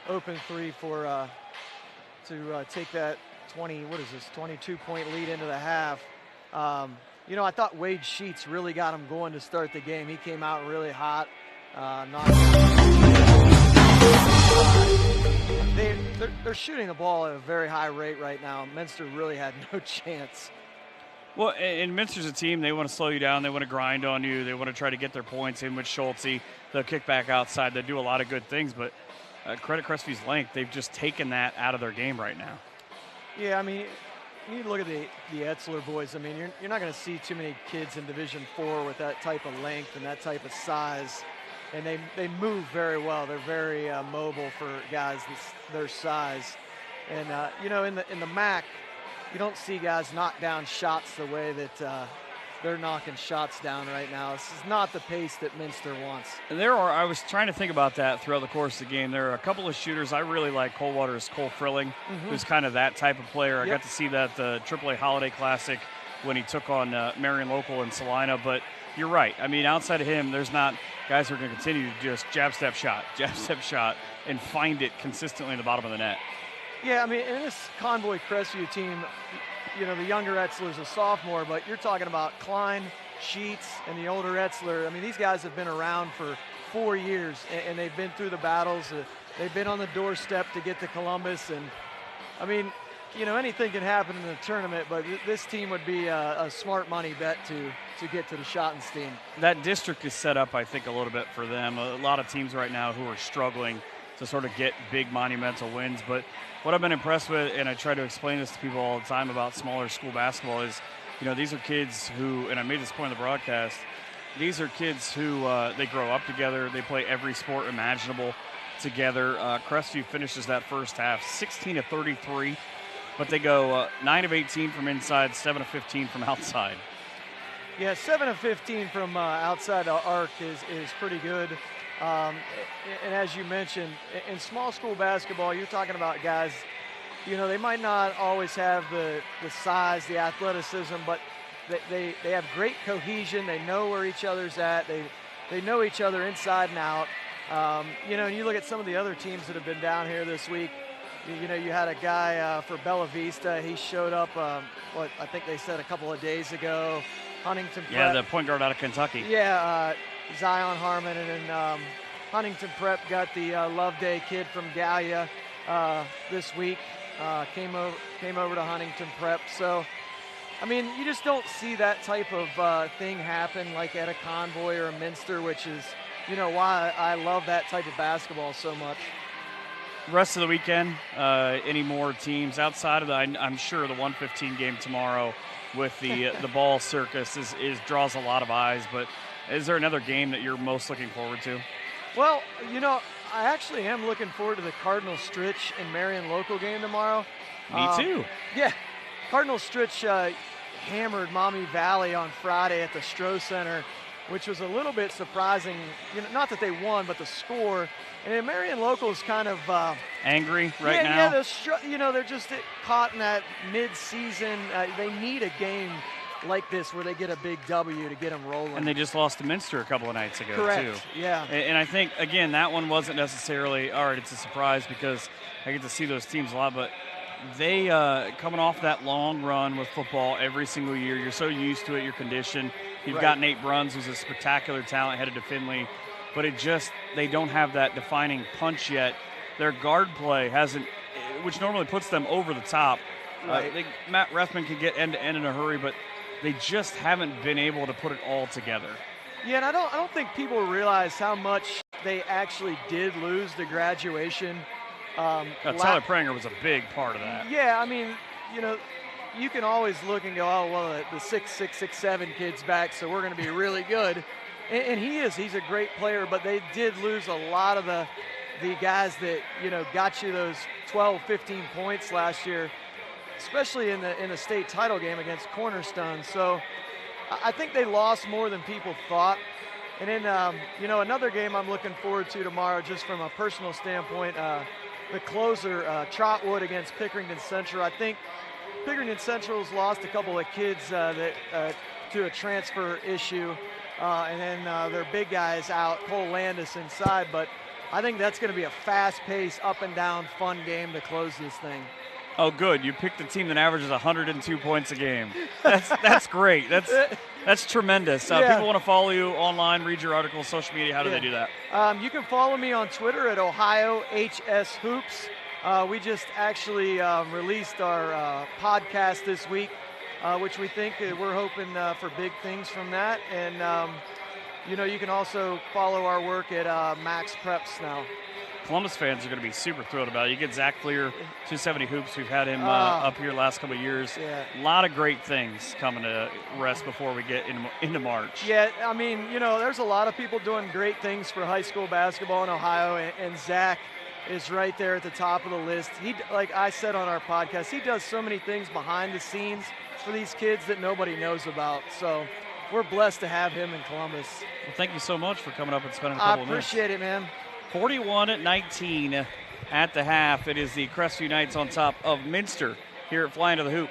open three for to take that 22-point lead into the half. You know, I thought Wade Sheets really got him going to start the game. He came out really hot. They're shooting the ball at a very high rate right now. Minster really had no chance. Well, and Minster's a team, they want to slow you down. They want to grind on you. They want to try to get their points in with Schulze. They'll kick back outside. They do a lot of good things, but credit Crestview's length. They've just taken that out of their game right now. Yeah, I mean, you need to look at the Etzler boys. I mean, you're not going to see too many kids in Division IV with that type of length and that type of size. And they move very well. They're very mobile for guys their size. And, you know, in the MAC, you don't see guys knock down shots the way that they're knocking shots down right now. This is not the pace that Minster wants. And I was trying to think about that throughout the course of the game. There are a couple of shooters. I really like Coldwater's Cole Frilling, who's kind of that type of player. I got to see that the AAA Holiday Classic when he took on Marion Local and Salina. But you're right. I mean, outside of him, there's not guys who are going to continue to just jab, step, shot, and find it consistently in the bottom of the net. Yeah, I mean, in this Convoy Crestview team, you know, the younger Etzler's a sophomore, but you're talking about Klein, Sheets, and the older Etzler. I mean, these guys have been around for 4 years, and they've been through the battles. They've been on the doorstep to get to Columbus. And, I mean, you know, anything can happen in the tournament, but this team would be a smart money bet to get to the Schottenstein. That district is set up, I think, a little bit for them. A lot of teams right now who are struggling to sort of get big monumental wins. But what I've been impressed with, and I try to explain this to people all the time about smaller school basketball, is, you know, these are kids who, and I made this point in the broadcast, these are kids who they grow up together. They play every sport imaginable together. Crestview finishes that first half 16 of 33, but they go 9 of 18 from inside, 7 of 15 from outside. Yeah, 7 of 15 from outside the arc is pretty good. And as you mentioned, in small school basketball, you're talking about guys, you know, they might not always have the size, the athleticism, but they have great cohesion. They know where each other's at. They know each other inside and out. You know, and you look at some of the other teams that have been down here this week. You know, you had a guy for Bella Vista. He showed up, what I think they said a couple of days ago. Huntington Prep. Yeah, the point guard out of Kentucky. Yeah, Zion Harmon, and then Huntington Prep got the Loveday kid from Gallia this week. Came over to Huntington Prep. So, I mean, you just don't see that type of thing happen like at a Convoy or a Minster, which is, you know, why I love that type of basketball so much. Rest of the weekend, any more teams outside of the, I'm sure the 115 game tomorrow with the ball circus draws a lot of eyes, but is there another game that you're most looking forward to? Well, you know, I actually am looking forward to the Cardinal Stritch and Marion Local game tomorrow. Me too. Yeah, Cardinal Stritch hammered Maumee Valley on Friday at the Stroh Center, which was a little bit surprising. You know, not that they won, but the score. And Marion Local is kind of angry right now. Yeah, you know, they're just caught in that mid-season. They need a game like this where they get a big W to get them rolling. And they just lost to Minster a couple of nights ago, Correct. too. Yeah. And I think, again, that one wasn't necessarily, all right, it's a surprise because I get to see those teams a lot, but they, coming off that long run with football every single year, you're so used to it, you're conditioned. You've got Nate Bruns, who's a spectacular talent, headed to Findlay, but they don't have that defining punch yet. Their guard play hasn't, which normally puts them over the top. Right. Matt Rethman can get end-to-end in a hurry, but they just haven't been able to put it all together. Yeah, and I don't think people realize how much they actually did lose the graduation. Tyler Prenger was a big part of that. Yeah, I mean, you know, you can always look and go, oh, well, the 6'6", 6'7" kid's back, so we're going to be really good. And he is. He's a great player, but they did lose a lot of the guys that, got you those 12, 15 points last year, especially in the state title game against Cornerstone. So I think they lost more than people thought. And then, another game I'm looking forward to tomorrow, just from a personal standpoint, the closer, Trotwood against Pickerington Central. I think Pickerington Central's lost a couple of kids to a transfer issue, and then their big guys out, Cole Landis inside. But I think that's going to be a fast-paced, up-and-down, fun game to close this thing. Oh, good. You picked a team that averages 102 points a game. That's great. That's tremendous. People want to follow you online, read your articles, social media. How do they do that? You can follow me on Twitter at OhioHSHoops. We just actually released our podcast this week, which we think we're hoping for big things from that. And, you can also follow our work at Max Preps now. Columbus fans are going to be super thrilled about it. You get Zach Fleer, 270 Hoops. We've had him up here last couple of years. Yeah. A lot of great things coming to rest before we get into March. Yeah, I mean, there's a lot of people doing great things for high school basketball in Ohio, and Zach is right there at the top of the list. He, like I said on our podcast, he does so many things behind the scenes for these kids that nobody knows about. So we're blessed to have him in Columbus. Well, thank you so much for coming up and spending a couple of minutes. I appreciate it, man. 41-19 at the half. It is the Crestview Knights on top of Minster here at Flying to the Hoop.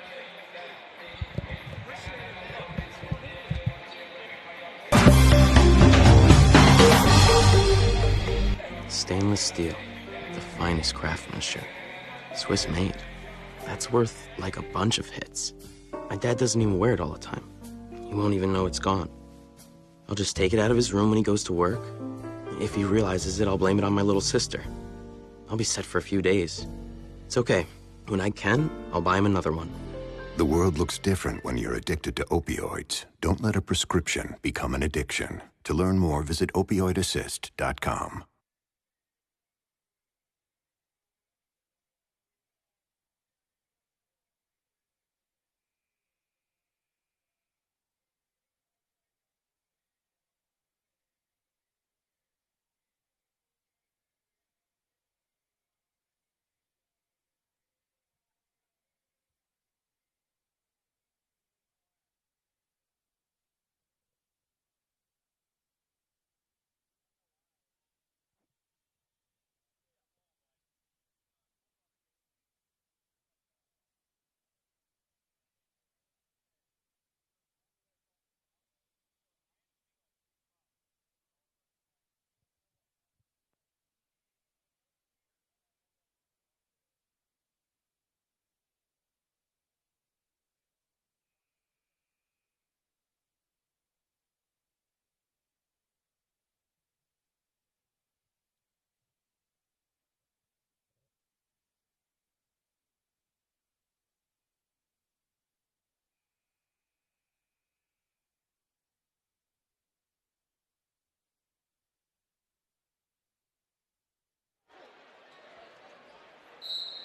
Stainless steel, the finest craftsmanship. Swiss made. That's worth like a bunch of hits. My dad doesn't even wear it all the time. He won't even know it's gone. I'll just take it out of his room when he goes to work. If he realizes it, I'll blame it on my little sister. I'll be set for a few days. It's okay. When I can, I'll buy him another one. The world looks different when you're addicted to opioids. Don't let a prescription become an addiction. To learn more, visit opioidassist.com.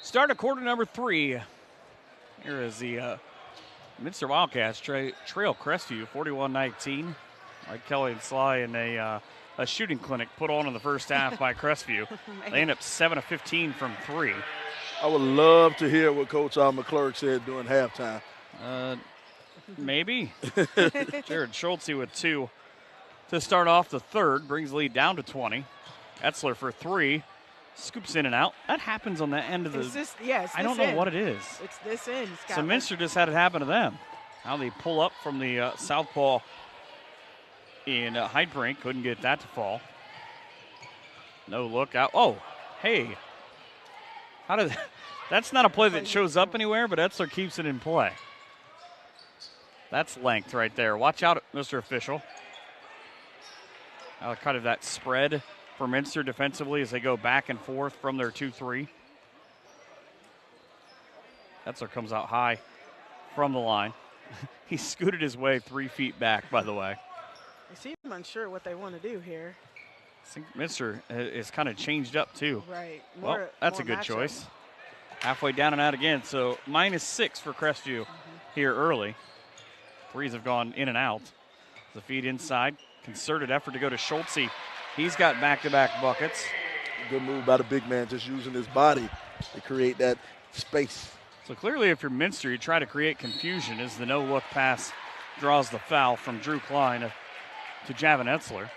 Start of quarter number 3. Here is the Minster Wildcats trail Crestview 41-19. Like Kelly and Sly in a shooting clinic put on in the first half by Crestview. They end up 7 of 15 from 3. I would love to hear what Coach McClurg said during halftime. Maybe. Jarod Schulze with 2 to start off the third. Brings the lead down to 20. Etzler for 3. Scoops in and out. That happens on the end of the. I don't know what it is. It's this end. So Minster just had it happen to them. Now they pull up from the southpaw in Heitbrink. Couldn't get that to fall. No look out. Oh, hey. How did that's not a play that shows up anywhere, but Etzler keeps it in play. That's length right there. Watch out, Mr. Official. Kind of that spread for Minster defensively as they go back and forth from their 2-3. Etzler comes out high from the line. He scooted his way 3 feet back, by the way. I seem unsure what they want to do here. I think Minster is kind of changed up, too. Right. Well, that's a good choice. Halfway down and out again, so -6 for Crestview. here early. Threes have gone in and out. The feed inside. Concerted effort to go to Schulze. He's got back-to-back buckets. Good move by the big man, just using his body to create that space. So clearly if you're Minster, you try to create confusion as the no-look pass draws the foul from Drew Klein to Javin Etzler.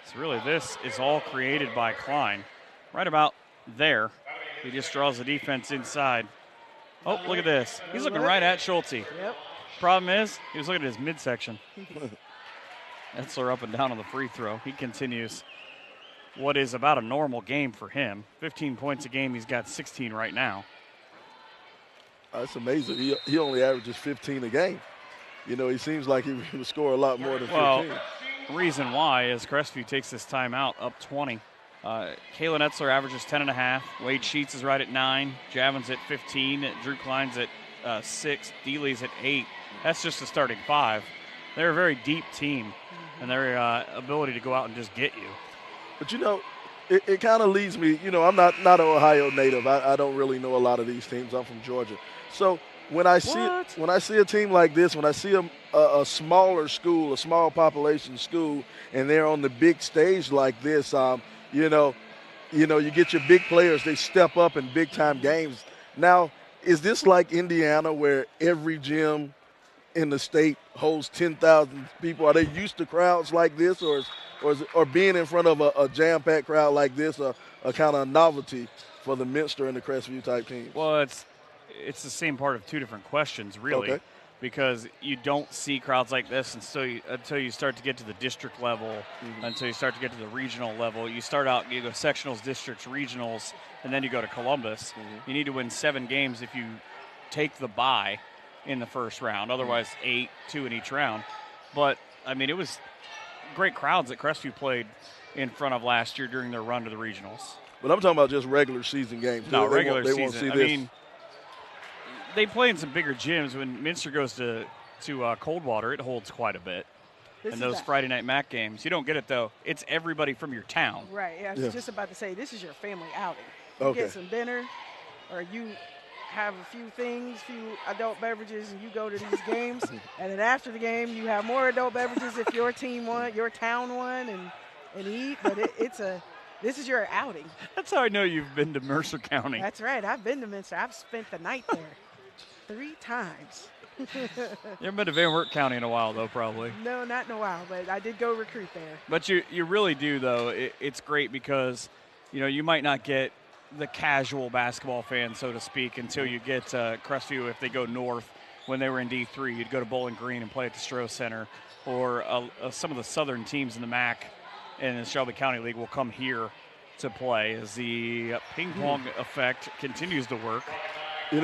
So really this is all created by Klein. Right about there. He just draws the defense inside. Oh, look at this. He's looking right at Schulze. Yep. Problem is, he was looking at his midsection. Etzler up and down on the free throw. He continues what is about a normal game for him. 15 points a game. He's got 16 right now. That's amazing. He only averages 15 a game. You know, he seems like he would score a lot more than 15. Well, reason why is Crestview takes this timeout up 20. Kalen Etzler averages 10.5. Wade Sheets is right at 9. Javin's at 15. Drew Klein's at 6. Dealey's at 8. That's just the starting 5. They're a very deep team, and their ability to go out and just get you. But, you know, it kind of leads me, you know, I'm not an Ohio native. I don't really know a lot of these teams. I'm from Georgia. So when I see a team like this, when I see a smaller school, a small population school, and they're on the big stage like this, you get your big players, they step up in big-time games. Now, is this like Indiana where every gym in the state holds 10,000 people? Are they used to crowds like this, or being in front of a jam-packed crowd like this a kind of novelty for the Minster and the Crestview type teams? Well, it's the same part of two different questions, really. Okay. Because you don't see crowds like this until you start to get to the district level, until you start to get to the regional level. You start out, you go sectionals, districts, regionals, and then you go to Columbus. You need to win 7 games if you take the bye in the first round. Otherwise, 8, 2 in each round. But, I mean, it was great crowds that Crestview played in front of last year during their run to the regionals. But I'm talking about just regular season games. No, regular they season. Won't see I this. mean, they play in some bigger gyms. When Minster goes to Coldwater, it holds quite a bit. And those Friday night MAC games, you don't get it, though. It's everybody from your town. Right, yeah, I was just about to say, this is your family outing. You Okay. get some dinner, or you have a few things, few adult beverages, and you go to these games. And then after the game, you have more adult beverages if your team won, your town won, and eat. But this is your outing. That's how I know you've been to Mercer County. That's right. I've been to Minster. I've spent the night there 3 times. You haven't been to Van Wert County in a while, though, probably. No, not in a while, but I did go recruit there. But you really do, though. It's great because, you might not get the casual basketball fan, so to speak, until you get Crestview. If they go north when they were in D3, you'd go to Bowling Green and play at the Stroh Center. Or some of the southern teams in the MAC and the Shelby County League will come here to play as the ping pong effect continues to work. I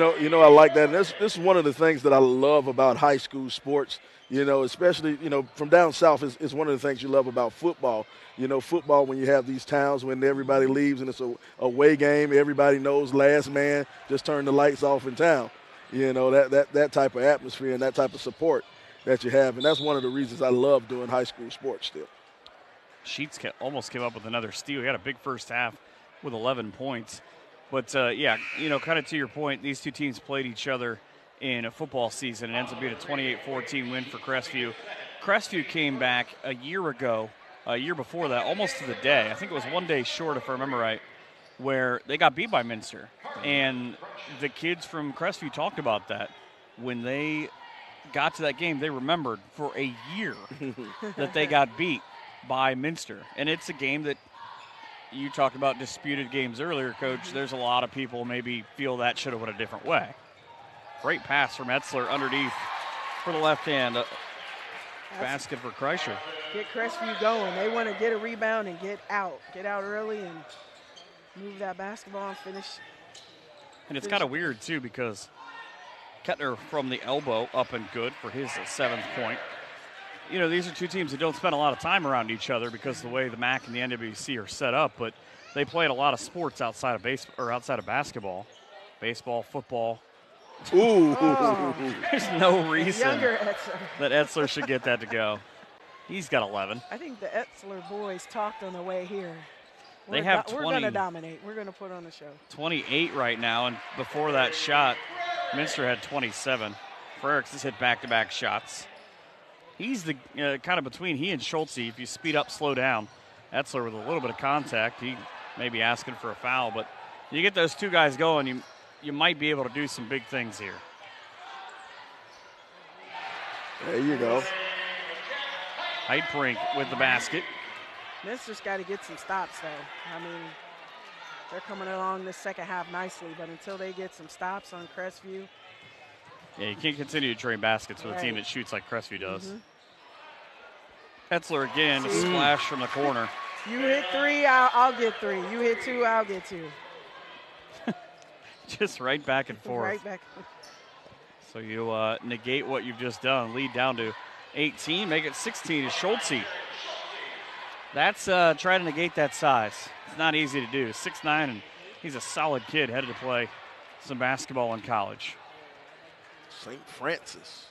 like that. And this is one of the things that I love about high school sports, especially, from down south is one of the things you love about football. Football, when you have these towns when everybody leaves and it's a away game, everybody knows last man just turned the lights off in town. That type of atmosphere and that type of support that you have. And that's one of the reasons I love doing high school sports still. Sheets almost came up with another steal. He had a big first half with 11 points. But, kind of to your point, these two teams played each other in a football season. It ends up being a 28-14 win for Crestview. Crestview came back a year before that, almost to the day. I think it was one day short, if I remember right, where they got beat by Minster. And the kids from Crestview talked about that. When they got to that game, they remembered for a year that they got beat by Minster. And it's a game that you talked about disputed games earlier, Coach. There's a lot of people maybe feel that should have went a different way. Great pass from Etzler underneath for the left hand. Basket for Kreischer. Get Crestview going. They want to get a rebound and get out early and move that basketball and finish. And it's kind of weird, too, because Ketner from the elbow up and good for his 7th point. These are two teams that don't spend a lot of time around each other because of the way the MAC and the NWC are set up, but they played a lot of sports outside of basketball. Baseball, football. Ooh. Oh. There's no reason Younger Etzler. that Etzler should get that to go. He's got 11. I think the Etzler boys talked on the way here. They have 20. We're going to dominate. We're going to put on the show. 28 right now, and before that shot, Minster had 27. Frericks has hit back-to-back shots. He's the kind of between he and Schulze. If you speed up, slow down. Etzler with a little bit of contact. He may be asking for a foul, but you get those two guys going, you might be able to do some big things here. There you go. Heitbrink with the basket. Minster's got to get some stops, though. I mean, they're coming along this second half nicely, but until they get some stops on Crestview. Yeah, you can't continue to trade baskets with a team that shoots like Crestview does. Etzler again, a splash from the corner. You hit three, I'll get three. You hit two, I'll get two. Just right back and forth. Right back. So you negate what you've just done. Lead down to 18, make it 16 to Schulze. That's try to negate that size. It's not easy to do. 6'9", and he's a solid kid headed to play some basketball in college. St. Francis.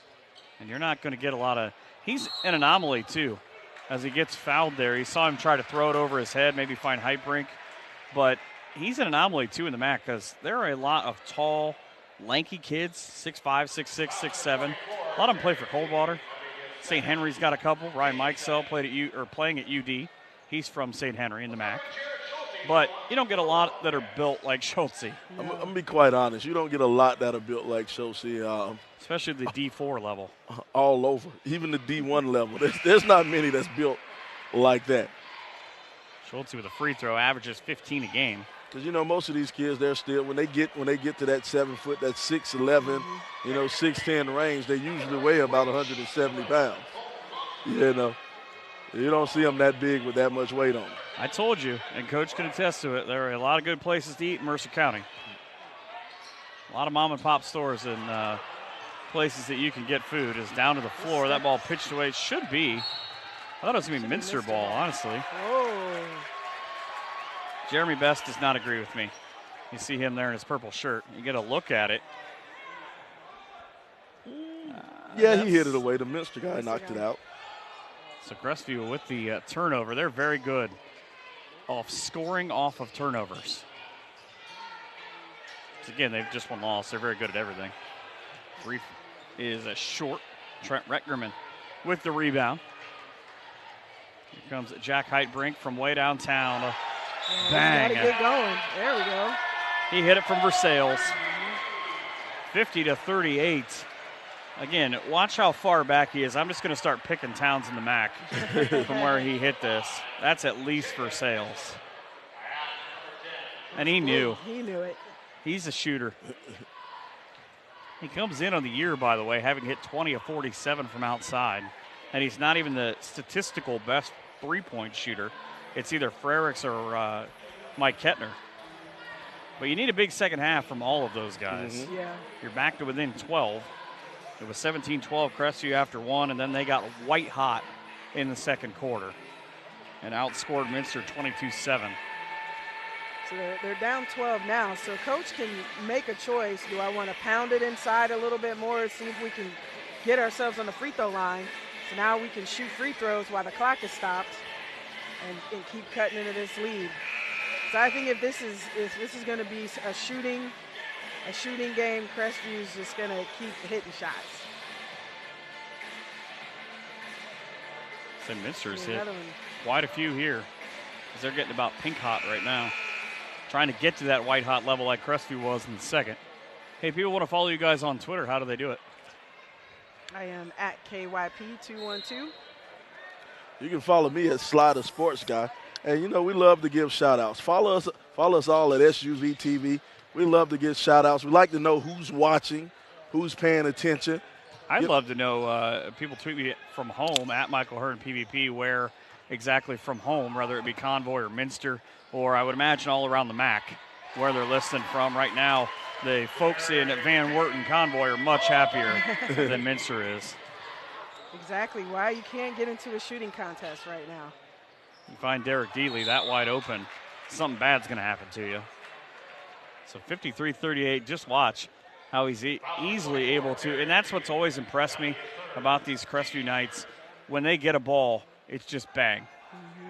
And you're not going to get a lot of – he's an anomaly, too. As he gets fouled there, you saw him try to throw it over his head, maybe find Heitbrink. But he's an anomaly, too, in the MAC because there are a lot of tall, lanky kids, 6'5", 6'6", 6'7". A lot of them play for Coldwater. St. Henry's got a couple. Ryan Mikesell playing at UD. He's from St. Henry in the MAC. But you don't get a lot that are built like Schulze. I'm going to be quite honest. You don't get a lot that are built like Schulze. Especially the D4 level. All over. Even the D1 level. There's not many that's built like that. Schulze with a free throw averages 15 a game. Because, most of these kids, they're still, when they get to that 7 foot, that 6'11", 6'10" range, they usually weigh about 170 pounds. You don't see them that big with that much weight on them. I told you, and Coach can attest to it, there are a lot of good places to eat in Mercer County. A lot of mom and pop stores and places that you can get food. Is down to the floor. That ball pitched away. Should be. I thought it was going to be Minster ball, honestly. Oh. Jeremy Best does not agree with me. You see him there in his purple shirt. You get a look at it. Yeah, he hit it away. The Minster guy knocked it out. So Crestview with the turnover. They're very good off scoring off of turnovers. So again, they've just one loss. They're very good at everything. Three is a short. Trent Roetgerman with the rebound. Here comes Jack Heitbrink from way downtown. Bang. Got to get going. There we go. He hit it from Versailles. 50-38. Again, watch how far back he is. I'm just going to start picking towns in the MAC from where he hit this. That's at least Versailles. And he knew. He knew it. He's a shooter. He comes in on the year, by the way, having hit 20 of 47 from outside. And he's not even the statistical best three-point shooter. It's either Frericks or Mike Ketner. But you need a big second half from all of those guys. Yeah. You're back to within 12. It was 17-12 Crestview after one, and then they got white hot in the second quarter and outscored Minster 22-7. So they're down 12 now, so Coach can make a choice. Do I want to pound it inside a little bit more, see if we can get ourselves on the free throw line, so now we can shoot free throws while the clock is stopped and keep cutting into this lead. So I think if this is going to be a shooting game, Crestview is just going to keep hitting shots. So Minster's hit quite a few here because they're getting about pink hot right now. Trying to get to that white hot level like Crestview was in the second. Hey, people want to follow you guys on Twitter. How do they do it? I am at KYP212. You can follow me at Slider Sports Guy. And, we love to give shout-outs. Follow us all at SUV TV. We love to get shout-outs. We like to know who's watching, who's paying attention. I'd love to know, people tweet me from home, at Michael Hearn PVP, where exactly from home, whether it be Convoy or Minster, or I would imagine all around the MAC, where they're listening from. Right now, the folks in Van Wert and Convoy are much happier than Minster is. Exactly why you can't get into a shooting contest right now. You find Derek Dealey that wide open, something bad's going to happen to you. So 53-38, just watch how he's easily able to. And that's what's always impressed me about these Crestview Knights. When they get a ball, it's just bang.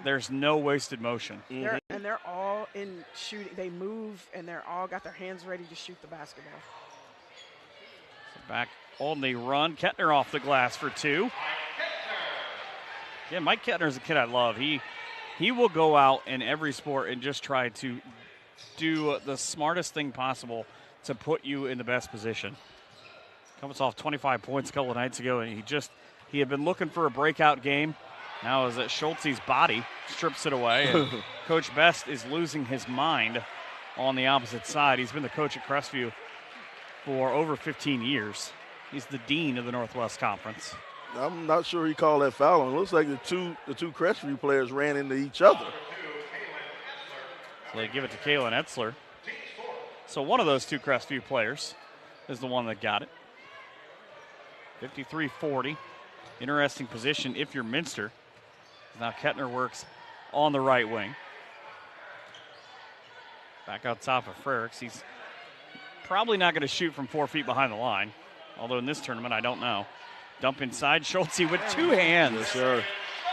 There's no wasted motion. They're all in shooting. They move, and they're all got their hands ready to shoot the basketball. Back on the run. Ketner off the glass for 2. Yeah, Mike Ketner is a kid I love. He will go out in every sport and just try to do the smartest thing possible to put you in the best position. Comes off 25 points a couple of nights ago, and he had been looking for a breakout game. Now is that Schulze's body strips it away, and Coach Best is losing his mind on the opposite side. He's been the coach at Crestview for over 15 years. He's the dean of the Northwest Conference. I'm not sure he called that foul. It looks like the two Crestview players ran into each other. So they give it to Kalen Etzler. So one of those two Crestview players is the one that got it. 53-40. Interesting position if you're Minster. Now Ketner works on the right wing. Back out top of Frericks. He's probably not going to shoot from 4 feet behind the line. Although in this tournament, I don't know. Dump inside. Schulze with 2 hands. Yes, sir.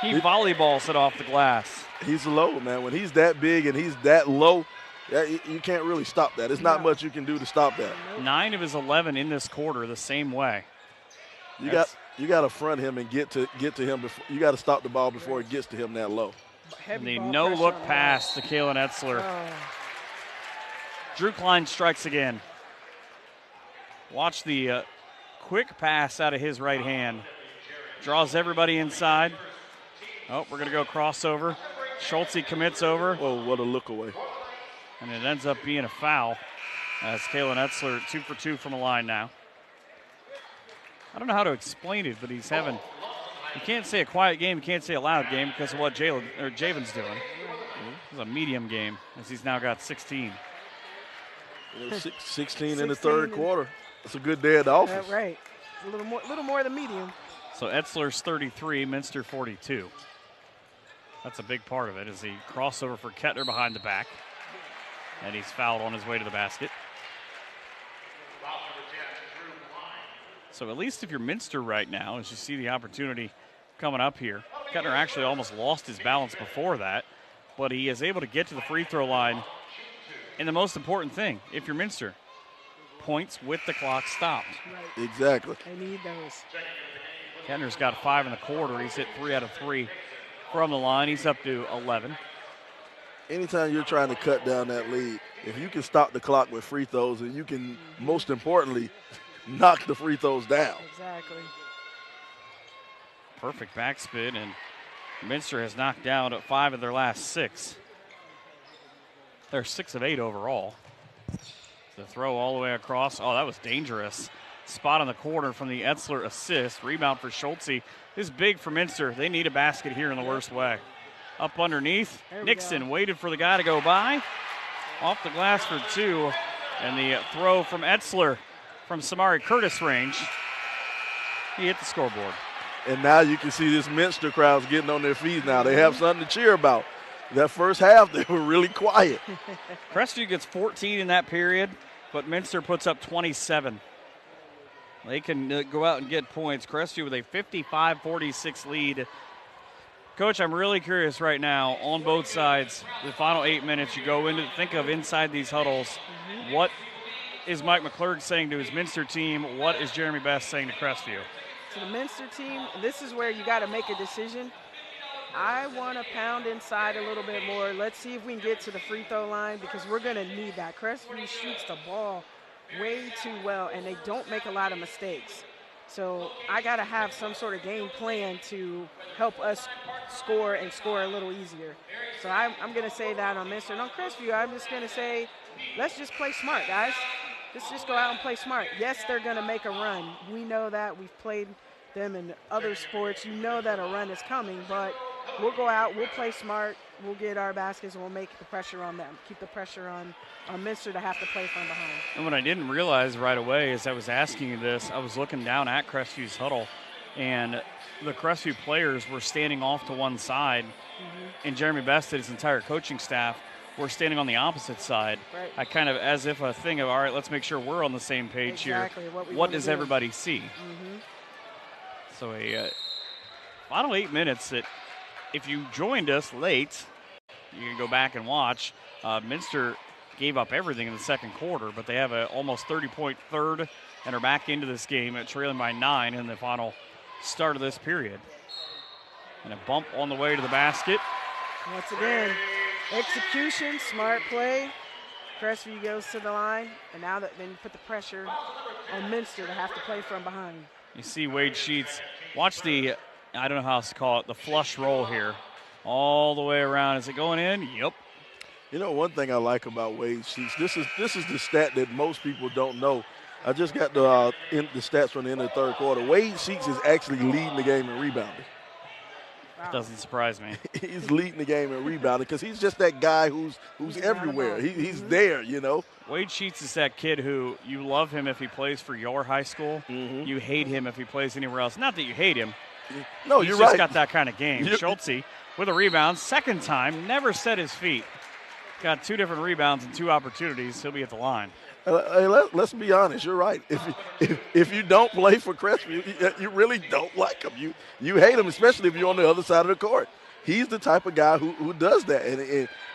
He volleyballs it off the glass. He's low, man. When he's that big and he's that low, you can't really stop that. There's not much you can do to stop that. 9 of his 11 in this quarter the same way. You got to front him and get to him. You got to stop the ball before it gets to him that low. And the no-look pass to Kalen Etzler. Drew Klein strikes again. Watch the quick pass out of his right hand. Draws everybody inside. Oh, we're going to go crossover. Schulze commits over. Oh, what a look away. And it ends up being a foul as Kalen Etzler 2 for 2 from the line now. I don't know how to explain it, but he's having, you can't say a quiet game, you can't say a loud game because of what Javen's doing. It's a medium game as he's now got 16. 16 in the third quarter. That's a good day at the office. Right. A little more than medium. So Etzler's 33, Minster 42. That's a big part of it is the crossover for Ketner behind the back. And he's fouled on his way to the basket. So at least if you're Minster right now, as you see the opportunity coming up here, Ketner actually almost lost his balance before that, but he is able to get to the free throw line. And the most important thing, if you're Minster, points with the clock stopped. Right. Exactly. They need those. Ketner's got 5 in the quarter. He's hit 3 out of 3 from the line. He's up to 11. Anytime you're trying to cut down that lead, if you can stop the clock with free throws and you can, most importantly, knock the free throws down. Exactly. Perfect backspin, and Minster has knocked down 5 of their last 6. They're 6 of 8 overall. The throw all the way across. Oh, that was dangerous. Spot on the corner from the Etzler assist. Rebound for Schulze. This is big for Minster. They need a basket here in the worst way. Up underneath. Nixon waited for the guy to go by. Off the glass for 2. And the throw from Etzler from Samari Curtis range. He hit the scoreboard. And now you can see this Minster crowd's getting on their feet now. They have something to cheer about. That first half, they were really quiet. Crestview gets 14 in that period, but Minster puts up 27. They can go out and get points. Crestview with a 55-46 lead. Coach, I'm really curious right now on both sides. The final 8 minutes, you go into think of inside these huddles. What is Mike McClurg saying to his Minster team? What is Jeremy Best saying to Crestview? To the Minster team, this is where you got to make a decision. I want to pound inside a little bit more. Let's see if we can get to the free throw line because we're going to need that. Crestview shoots the ball way too well, and they don't make a lot of mistakes. So I got to have some sort of game plan to help us score and score a little easier. So I'm going to say that on Minster. And on Crestview, I'm just going to say, let's just play smart, guys. Let's just go out and play smart. Yes, they're going to make a run. We know that. We've played them in other sports. You know that a run is coming, but we'll go out, we'll play smart, we'll get our baskets, and we'll make the pressure on them. Keep the pressure on Minster to have to play from behind. And what I didn't realize right away as I was asking you this, I was looking down at Crestview's huddle, and the Crestview players were standing off to one side, and Jeremy Best and his entire coaching staff were standing on the opposite side. Right. I kind of, as if a thing of, all right, let's make sure we're on the same page here. What does everybody see? So a final 8 minutes that if you joined us late, you can go back and watch. Minster gave up everything in the second quarter, but they have an almost 30-point third and are back into this game at trailing by 9 in the final start of this period. And a bump on the way to the basket. Once again, execution, smart play. Crestview goes to the line, and now that then you put the pressure on Minster to have to play from behind. You see Wade Sheets. Watch the, I don't know how else to call it, the flush roll here. All the way around. Is it going in? Yep. You know, one thing I like about Wade Sheets, this is the stat that most people don't know. I just got the stats from the end of the third quarter. Wade Sheets is actually leading the game in rebounding. Wow. Doesn't surprise me. He's leading the game in rebounding because he's just that guy who's everywhere. He's there, you know. Wade Sheets is that kid who you love him if he plays for your high school. You hate him if he plays anywhere else. Not that you hate him. No, He's you're just right. got that kind of game. Schulze with a rebound. Second time, never set his feet. Got 2 different rebounds and 2 opportunities. He'll be at the line. Hey, let's be honest. You're right. If you don't play for Crestview, you really don't like him. You hate him, especially if you're on the other side of the court. He's the type of guy who does that,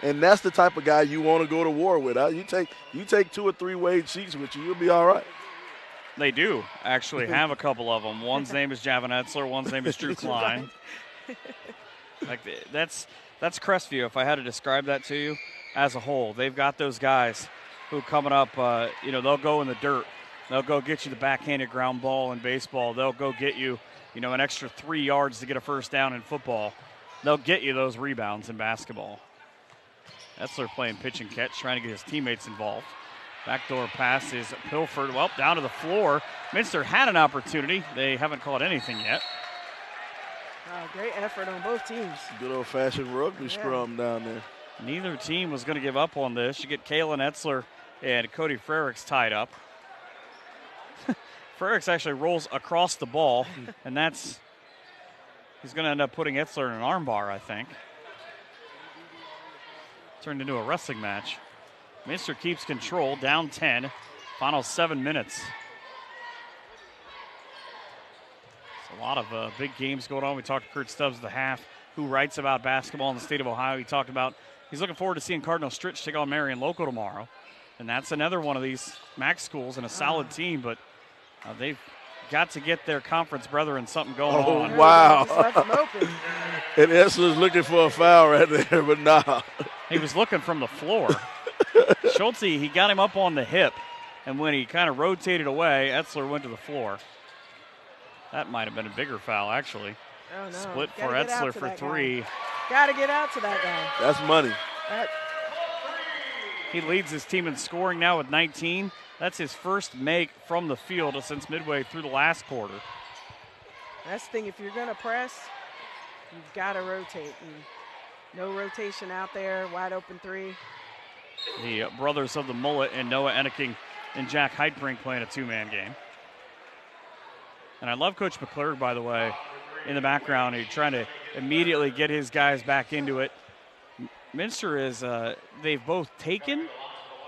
and that's the type of guy you want to go to war with. You take 2 or 3 Wade Sheets with you, you'll be all right. They do actually have a couple of them. One's name is Javon Etzler. One's name is Drew Klein. Like that's Crestview. If I had to describe that to you as a whole, they've got those guys who coming up, they'll go in the dirt. They'll go get you the backhanded ground ball in baseball. They'll go get you, an extra 3 yards to get a first down in football. They'll get you those rebounds in basketball. Etzler playing pitch and catch, trying to get his teammates involved. Backdoor pass is pilfered. Well, down to the floor. Minster had an opportunity. They haven't called anything yet. Wow, great effort on both teams. Good old-fashioned rugby scrum down there. Neither team was going to give up on this. You get Kalen Etzler and Cody Frericks tied up. Frericks actually rolls across the ball, and he's going to end up putting Etzler in an armbar, I think. Turned into a wrestling match. Minster keeps control, down 10, final 7 minutes. It's a lot of big games going on. We talked to Kurt Stubbs at the half, who writes about basketball in the state of Ohio. He talked about he's looking forward to seeing Cardinal Stritch take on Marion Local tomorrow. And that's another one of these MAC schools and a solid team, but they've got to get their conference brethren something going on. Oh, wow. Just left them open. And Etzler's looking for a foul right there, but nah. He was looking from the floor. Schulze, he got him up on the hip, and when he kind of rotated away, Etzler went to the floor. That might have been a bigger foul, actually. Oh, no. Split for Etzler for 3. Got to get out to that guy. That's money. He leads his team in scoring now with 19. That's his first make from the field since midway through the last quarter. That's the thing. If you're going to press, you've got to rotate. And no rotation out there. Wide open 3. The brothers of the mullet and Noah Enneking and Jack Heitbrink playing a 2-man game. And I love Coach McClurg, by the way, in the background. He's trying to immediately get his guys back into it. Minster is, they've both taken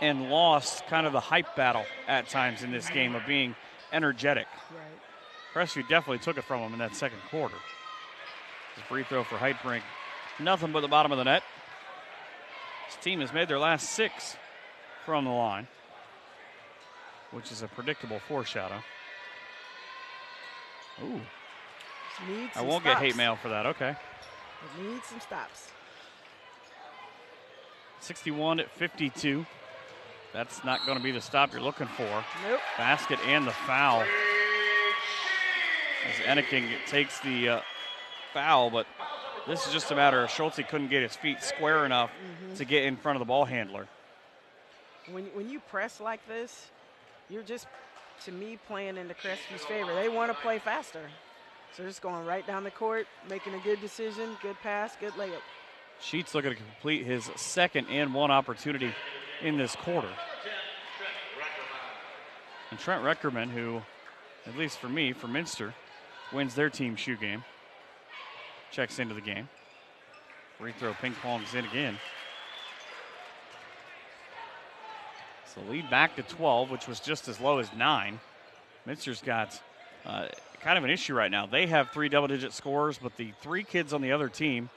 and lost kind of the hype battle at times in this game of being energetic. Right. Crestview definitely took it from them in that second quarter. The free throw for Heitbrink. Nothing but the bottom of the net. This team has made their last 6 from the line, which is a predictable foreshadow. Ooh. I won't get hate mail for that. Okay. It needs some stops. 61-52. That's not going to be the stop you're looking for. Nope. Basket and the foul. As Enneking takes the foul, but this is just a matter of Schulze couldn't get his feet square enough to get in front of the ball handler. When you press like this, you're just, to me, playing into Crestview's favor. They want to play faster. So they're just going right down the court, making a good decision, good pass, good layup. Sheets looking to complete his second and 1 opportunity in this quarter. And Trent Roetgerman, who, at least for me, for Minster, wins their team shoe game, checks into the game. Free throw ping pongs in again. So lead back to 12, which was just as low as 9. Minster's got kind of an issue right now. They have 3 double-digit scorers, but the 3 kids on the other team,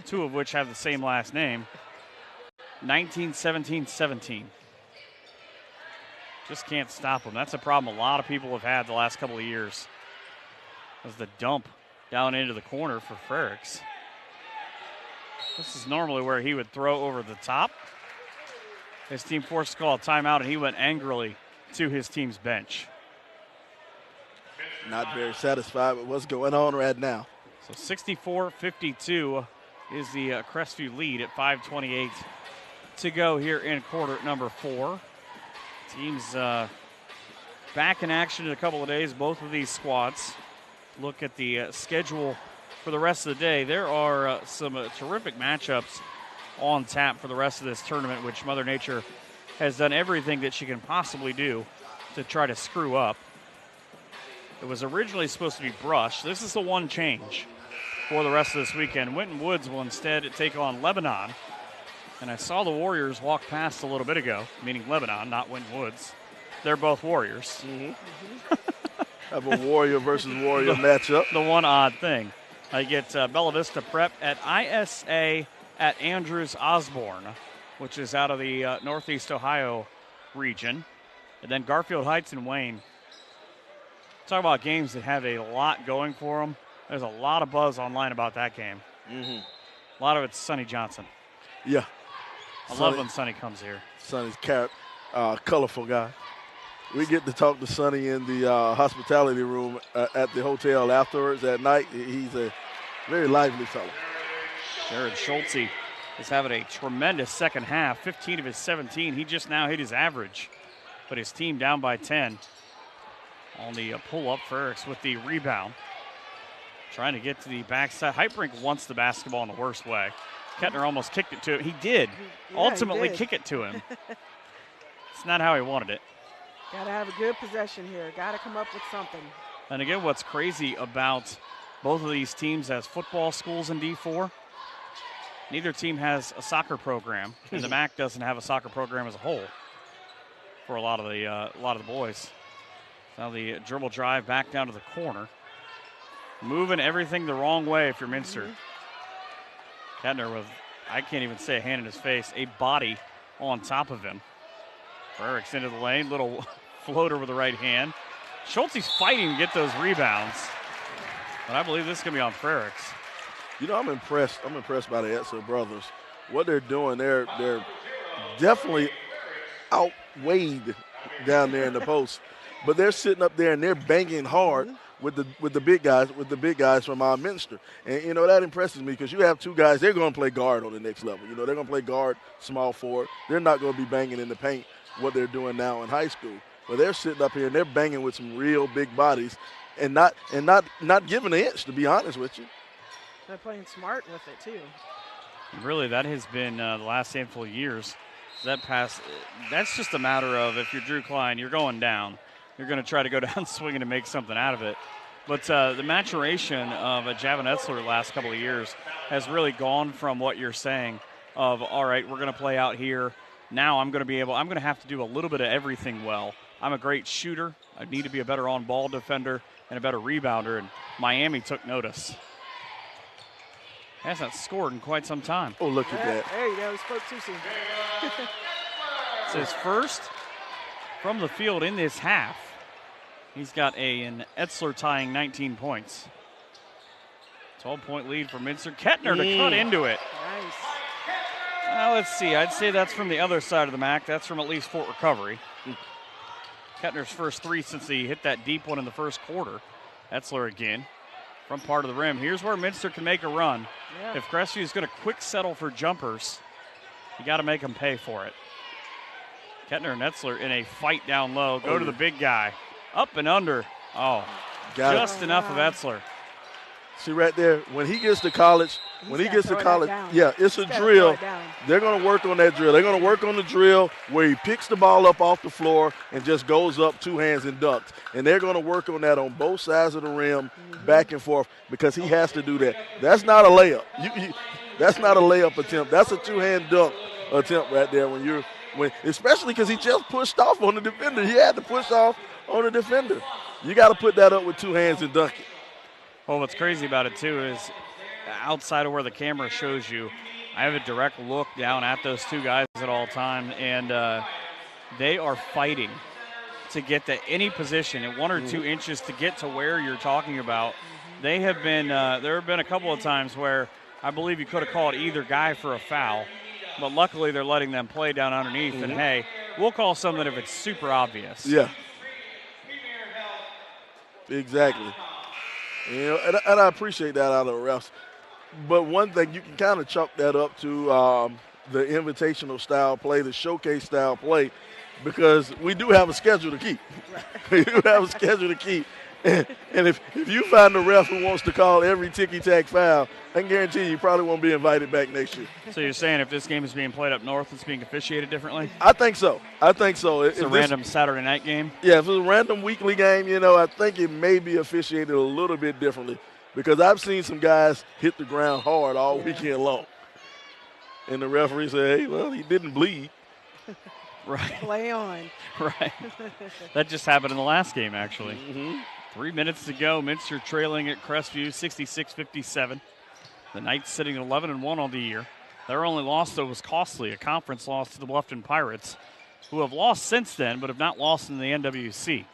2 of which have the same last name, 19, 17, 17. Just can't stop him. That's a problem a lot of people have had the last couple of years. As the dump down into the corner for Frericks. This is normally where he would throw over the top. His team forced to call a timeout, and he went angrily to his team's bench. Not very satisfied with what's going on right now. So 64-52 is the Crestview lead at 5:28 to go here in quarter number 4. Teams back in action in a couple of days, both of these squads. Look at the schedule for the rest of the day. There are some terrific matchups on tap for the rest of this tournament, which Mother Nature has done everything that she can possibly do to try to screw up. It was originally supposed to be Brush. This is the one change for the rest of this weekend. Winton Woods will instead take on Lebanon. And I saw the Warriors walk past a little bit ago, meaning Lebanon, not Winton Woods. They're both Warriors. Have a Warrior versus Warrior matchup. The one odd thing. I get Bella Vista Prep at ISA at Andrews Osborne, which is out of the Northeast Ohio region. And then Garfield Heights and Wayne. Talk about games that have a lot going for them. There's a lot of buzz online about that game. A lot of it's Sonny Johnson. Yeah. I love when Sonny comes here. Sonny's colorful guy. We get to talk to Sonny in the hospitality room at the hotel afterwards at night. He's a very lively fellow. Jarod Schulze is having a tremendous second half. 15 of his 17. He just now hit his average. But his team down by 10. On the pull-up, Frericks with the rebound. Trying to get to the backside. Heitbrink wants the basketball in the worst way. Ketner almost kicked it to him. He did ultimately kick it to him. It's not how he wanted it. Got to have a good possession here. Got to come up with something. And again, what's crazy about both of these teams as football schools in D4, neither team has a soccer program, and the MAC doesn't have a soccer program as a whole for a lot of the boys. Now the dribble drive back down to the corner. Moving everything the wrong way if you're Minster. Ketner with, I can't even say a hand in his face, a body on top of him. Frericks into the lane, little floater with the right hand. Schulte's fighting to get those rebounds. But I believe this is going to be on Frericks. You know, I'm impressed. I'm impressed by the Edsel brothers. What they're doing, they're definitely outweighed down there in the post. But they're sitting up there and they're banging hard with the big guys from Minster. And, you know, that impresses me because you have two guys, they're going to play guard on the next level. You know, they're going to play guard, small forward. They're not going to be banging in the paint what they're doing now in high school. But they're sitting up here and they're banging with some real big bodies and not giving an inch, to be honest with you. They're playing smart with it, too. Really, that has been the last handful of years. That pass, that's just a matter of if you're Drew Klein, you're going down. You're going to try to go down swinging and make something out of it. But the maturation of Javin Edsler the last couple of years has really gone from what you're saying of, all right, we're going to play out here. Now I'm going to have to do a little bit of everything well. I'm a great shooter. I need to be a better on-ball defender and a better rebounder, and Miami took notice. Hasn't scored in quite some time. Oh, look at that. There you go. He spoke too soon. It's his first from the field in this half. He's got an Edsler tying 19 points. 12-point lead for Minster. Ketner to cut into it. Nice. Let's see. I'd say that's from the other side of the MAC. That's from at least Fort Recovery. Ketner's first three since he hit that deep one in the first quarter. Edsler again from part of the rim. Here's where Minster can make a run. Yeah. If Crestview is going to quick settle for jumpers, you got to make them pay for it. Ketner and Edsler in a fight down low. Go to the big guy. Up and under. Oh, just enough of Edsler. See right there, when he gets to college, yeah, it's a drill. They're going to work on that drill. They're going to work on the drill where he picks the ball up off the floor and just goes up two hands and dunks. And they're going to work on that on both sides of the rim, back and forth, because he has to do that. That's not a layup. That's not a layup attempt. That's a two-hand dunk attempt right there especially because he just pushed off on the defender. He had to push off on the defender. You got to put that up with two hands and dunk it. Well, what's crazy about it, too, is outside of where the camera shows you, I have a direct look down at those two guys at all time, and they are fighting to get to any position in 1 or 2 inches to get to where you're talking about. They have been there have been a couple of times where I believe you could have called either guy for a foul, but luckily they're letting them play down underneath. And, hey, we'll call something if it's super obvious. Yeah. Exactly. You know, and I appreciate that out of the refs. But one thing, you can kind of chalk that up to the invitational style play, the showcase style play, because we do have a schedule to keep. We do have a schedule to keep. And if you find a ref who wants to call every ticky-tack foul, I can guarantee you probably won't be invited back next year. So you're saying if this game is being played up north, it's being officiated differently? I think so. It's a random Saturday night game? Yeah, if it's a random weekly game, you know, I think it may be officiated a little bit differently because I've seen some guys hit the ground hard all weekend long. And the referee said, hey, well, he didn't bleed. Right. Play on. Right. That just happened in the last game, actually. 3 minutes to go. Minster trailing at Crestview, 66-57. The Knights sitting at 11-1 on the year. Their only loss, though, was costly, a conference loss to the Bluffton Pirates, who have lost since then but have not lost in the NWC.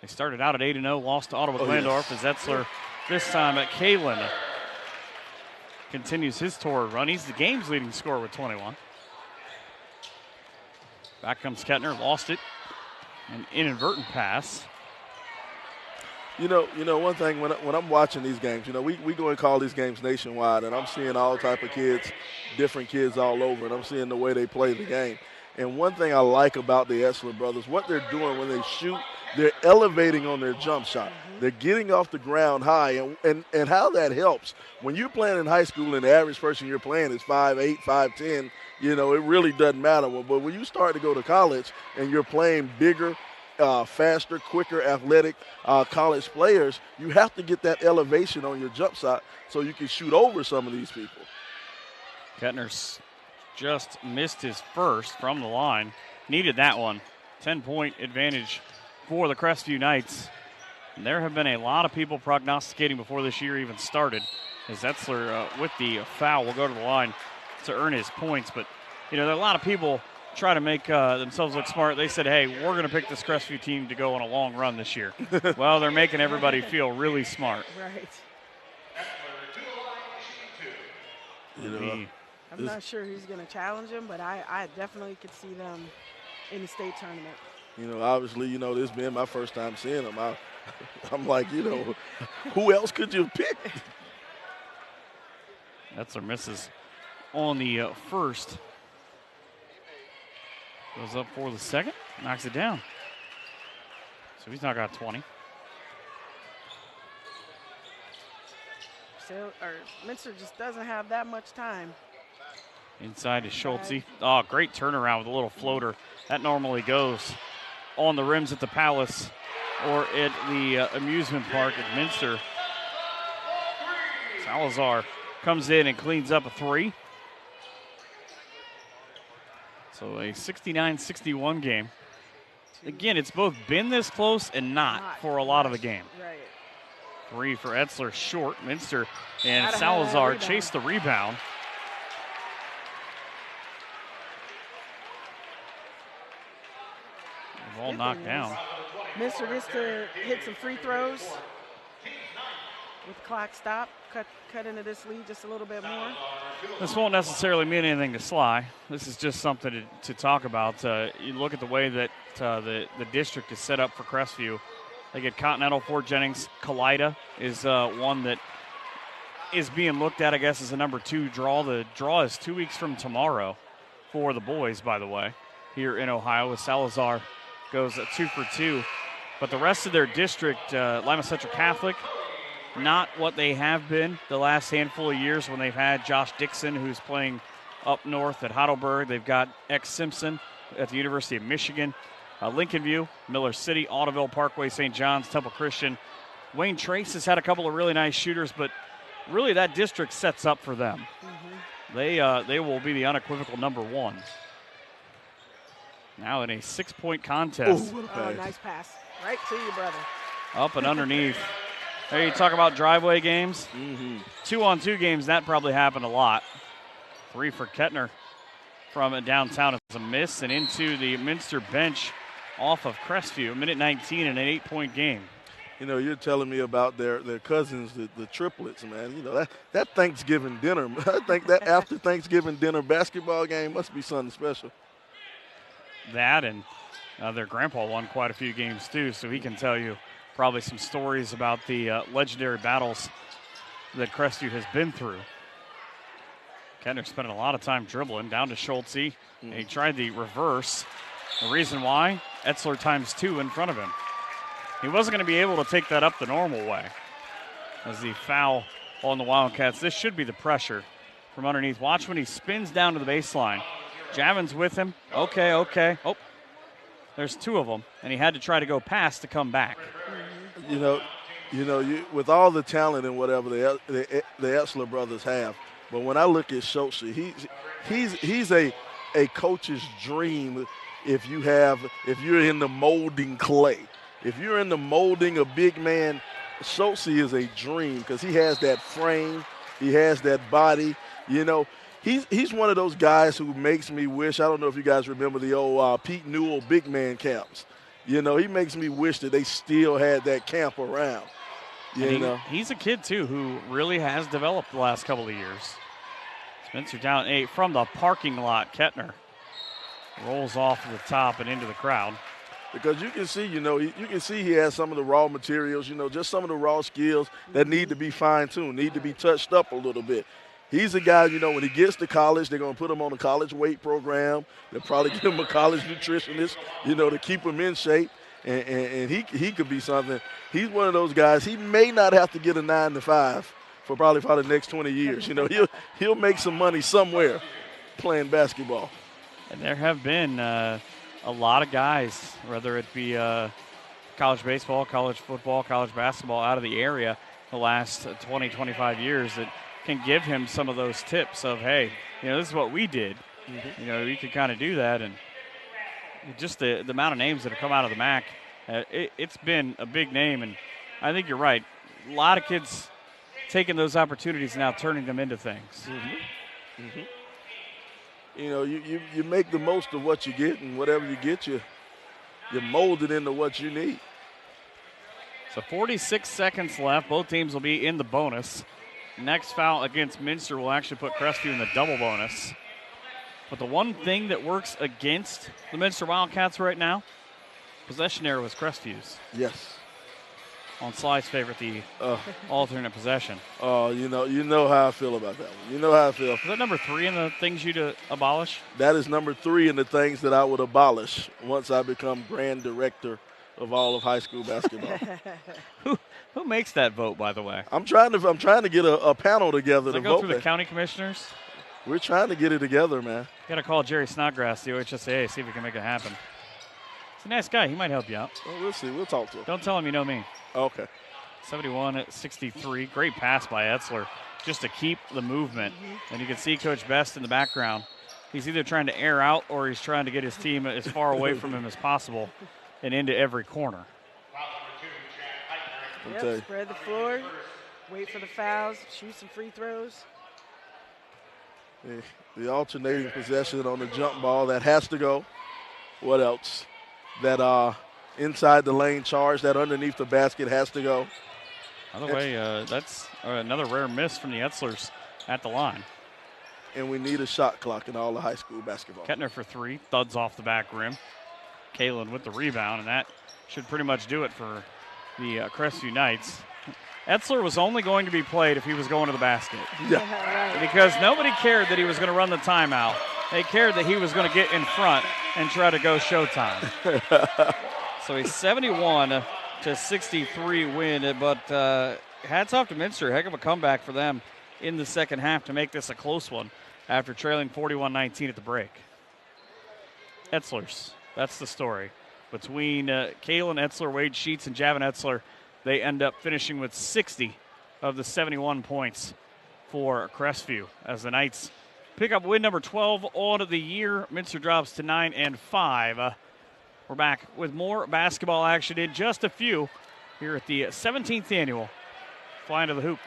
They started out at 8-0, lost to Ottawa Glandorf as Etzler, this time at Kalen, continues his tour run. He's the game's leading scorer with 21. Back comes Ketner, lost it. An inadvertent pass. You know, one thing when I'm watching these games, you know, we go and call these games nationwide, and I'm seeing all type of kids, different kids all over, and I'm seeing the way they play the game. And one thing I like about the Etzler brothers, what they're doing when they shoot, they're elevating on their jump shot. They're getting off the ground high, and how that helps. When you're playing in high school and the average person you're playing is 5'8", 5'10", you know, it really doesn't matter. But when you start to go to college and you're playing bigger, faster, quicker, athletic college players, you have to get that elevation on your jump shot so you can shoot over some of these people. Ketner's just missed his first from the line. Needed that one. 10-point advantage for the Crestview Knights. And there have been a lot of people prognosticating before this year even started, as Etzler with the foul will go to the line to earn his points. But, you know, there are a lot of people try to make themselves look smart. They said, hey, we're going to pick this Crestview team to go on a long run this year. Well, they're making everybody feel really smart. Right. You know, I'm not sure who's going to challenge him, but I definitely could see them in the state tournament. You know, obviously, you know, this being my first time seeing him, I'm like, you know, who else could you pick? Etzler misses on the first. Goes up for the second, knocks it down. So he's now got 20. Minster just doesn't have that much time. Inside is Schulze. Oh, great turnaround with a little floater. That normally goes on the rims at the Palace or at the amusement park at Minster. Salazar comes in and cleans up a three. So a 69-61 game. Again, it's both been this close and not for a lot of the game. Right. Three for Etzler, short. Minster and Salazar chase the rebound. Ball knocked down. Minster gets to hit some free throws with the clock stop, cut into this lead just a little bit more. This won't necessarily mean anything to Sly. This is just something to talk about. You look at the way that the district is set up for Crestview. They get Continental, Fort Jennings. Kalida is one that is being looked at, I guess, as a number 2 draw. The draw is 2 weeks from tomorrow for the boys, by the way, here in Ohio, with Salazar goes 2 for 2. But the rest of their district, Lima Central Catholic, not what they have been the last handful of years when they've had Josh Dixon, who's playing up north at Heidelberg. They've got X Simpson at the University of Michigan. Lincoln View, Miller City, Audubon Parkway, St. John's, Temple Christian. Wayne Trace has had a couple of really nice shooters, but really that district sets up for them. Mm-hmm. They will be the unequivocal number 1. Now in a 6-point contest. Ooh, nice pass. Right to you, brother. Up and underneath. There you talk about driveway games. 2-on-2 games, that probably happened a lot. 3 for Ketner from downtown. It's a miss and into the Minster bench off of Crestview, a minute 19 in an 8-point game. You know, you're telling me about their cousins, the triplets, man. You know, that Thanksgiving dinner, I think that after Thanksgiving dinner basketball game must be something special. That and their grandpa won quite a few games too, so he can tell you probably some stories about the legendary battles that Crestview has been through. Ketner spending a lot of time dribbling down to Schulze. And he tried the reverse. The reason why, Etzler ×2 in front of him. He wasn't going to be able to take that up the normal way. As the foul on the Wildcats. This should be the pressure from underneath. Watch when he spins down to the baseline. Javin's with him. Okay. Oh, there's two of them, and he had to try to go past to come back. You with all the talent and whatever the Etzler brothers have, but when I look at Schulze, he's a coach's dream if you're in the molding clay. If you're in the molding a big man, Schulze is a dream because he has that frame, he has that body. You know, he's one of those guys who makes me wish, I don't know if you guys remember the old Pete Newell big man camps. You know, he makes me wish that they still had that camp around. He's a kid, too, who really has developed the last couple of years. Spencer down 8 from the parking lot. Ketner rolls off the top and into the crowd. Because you can see, he has some of the raw materials, just some of the raw skills that need to be fine-tuned, need to be touched up a little bit. He's a guy, when he gets to college, they're going to put him on a college weight program. They'll probably give him a college nutritionist, to keep him in shape. And he could be something. He's one of those guys. He may not have to get a 9-to-5 for the next 20 years. He'll make some money somewhere playing basketball. And there have been a lot of guys, whether it be college baseball, college football, college basketball out of the area the last 20, 25 years that can give him some of those tips of, hey, this is what we did. Mm-hmm. You could kind of do that. And just the amount of names that have come out of the MAC, it's been a big name. And I think you're right. A lot of kids taking those opportunities now, turning them into things. Mm-hmm. Mm-hmm. You make the most of what you get, and whatever you get, you mold it into what you need. So 46 seconds left. Both teams will be in the bonus. Next foul against Minster will actually put Crestview in the double bonus. But the one thing that works against the Minster Wildcats right now, possession error was Crestview's. Yes. On Sly's favorite, the alternate possession. Oh, you know how I feel about that one. You know how I feel. Is that number 3 in the things you'd abolish? That is number 3 in the things that I would abolish once I become brand director of all of high school basketball. Who makes that vote, by the way? I'm trying to get a panel together to go vote. Through the county commissioners? We're trying to get it together, man. Got to call Jerry Snodgrass, the OHSAA, see if we can make it happen. He's a nice guy. He might help you out. Well, we'll see. We'll talk to him. Don't tell him you know me. Okay. 71-63. Great pass by Etzler just to keep the movement. And you can see Coach Best in the background. He's either trying to air out or he's trying to get his team as far away from him as possible and into every corner. Yep, spread the floor, wait for the fouls, shoot some free throws. The alternating possession on the jump ball, that has to go. What else? That inside the lane charge, that underneath the basket has to go. By the way, that's another rare miss from the Etzlers at the line. And we need a shot clock in all of high school basketball. Ketner for 3, thuds off the back rim. Kalen with the rebound, and that should pretty much do it for the Crestview Knights. Etzler was only going to be played if he was going to the basket. Yeah. Because nobody cared that he was going to run the timeout. They cared that he was going to get in front and try to go showtime. So a 71-63 win, but hats off to Minster. Heck of a comeback for them in the second half to make this a close one after trailing 41-19 at the break. Etzlers, that's the story. Between Kalen Etzler, Wade Sheets, and Javin Etzler, they end up finishing with 60 of the 71 points for Crestview as the Knights pick up win number 12 on the year. Minster drops to 9-5. We're back with more basketball action in just a few here at the 17th annual Flying to the Hoop.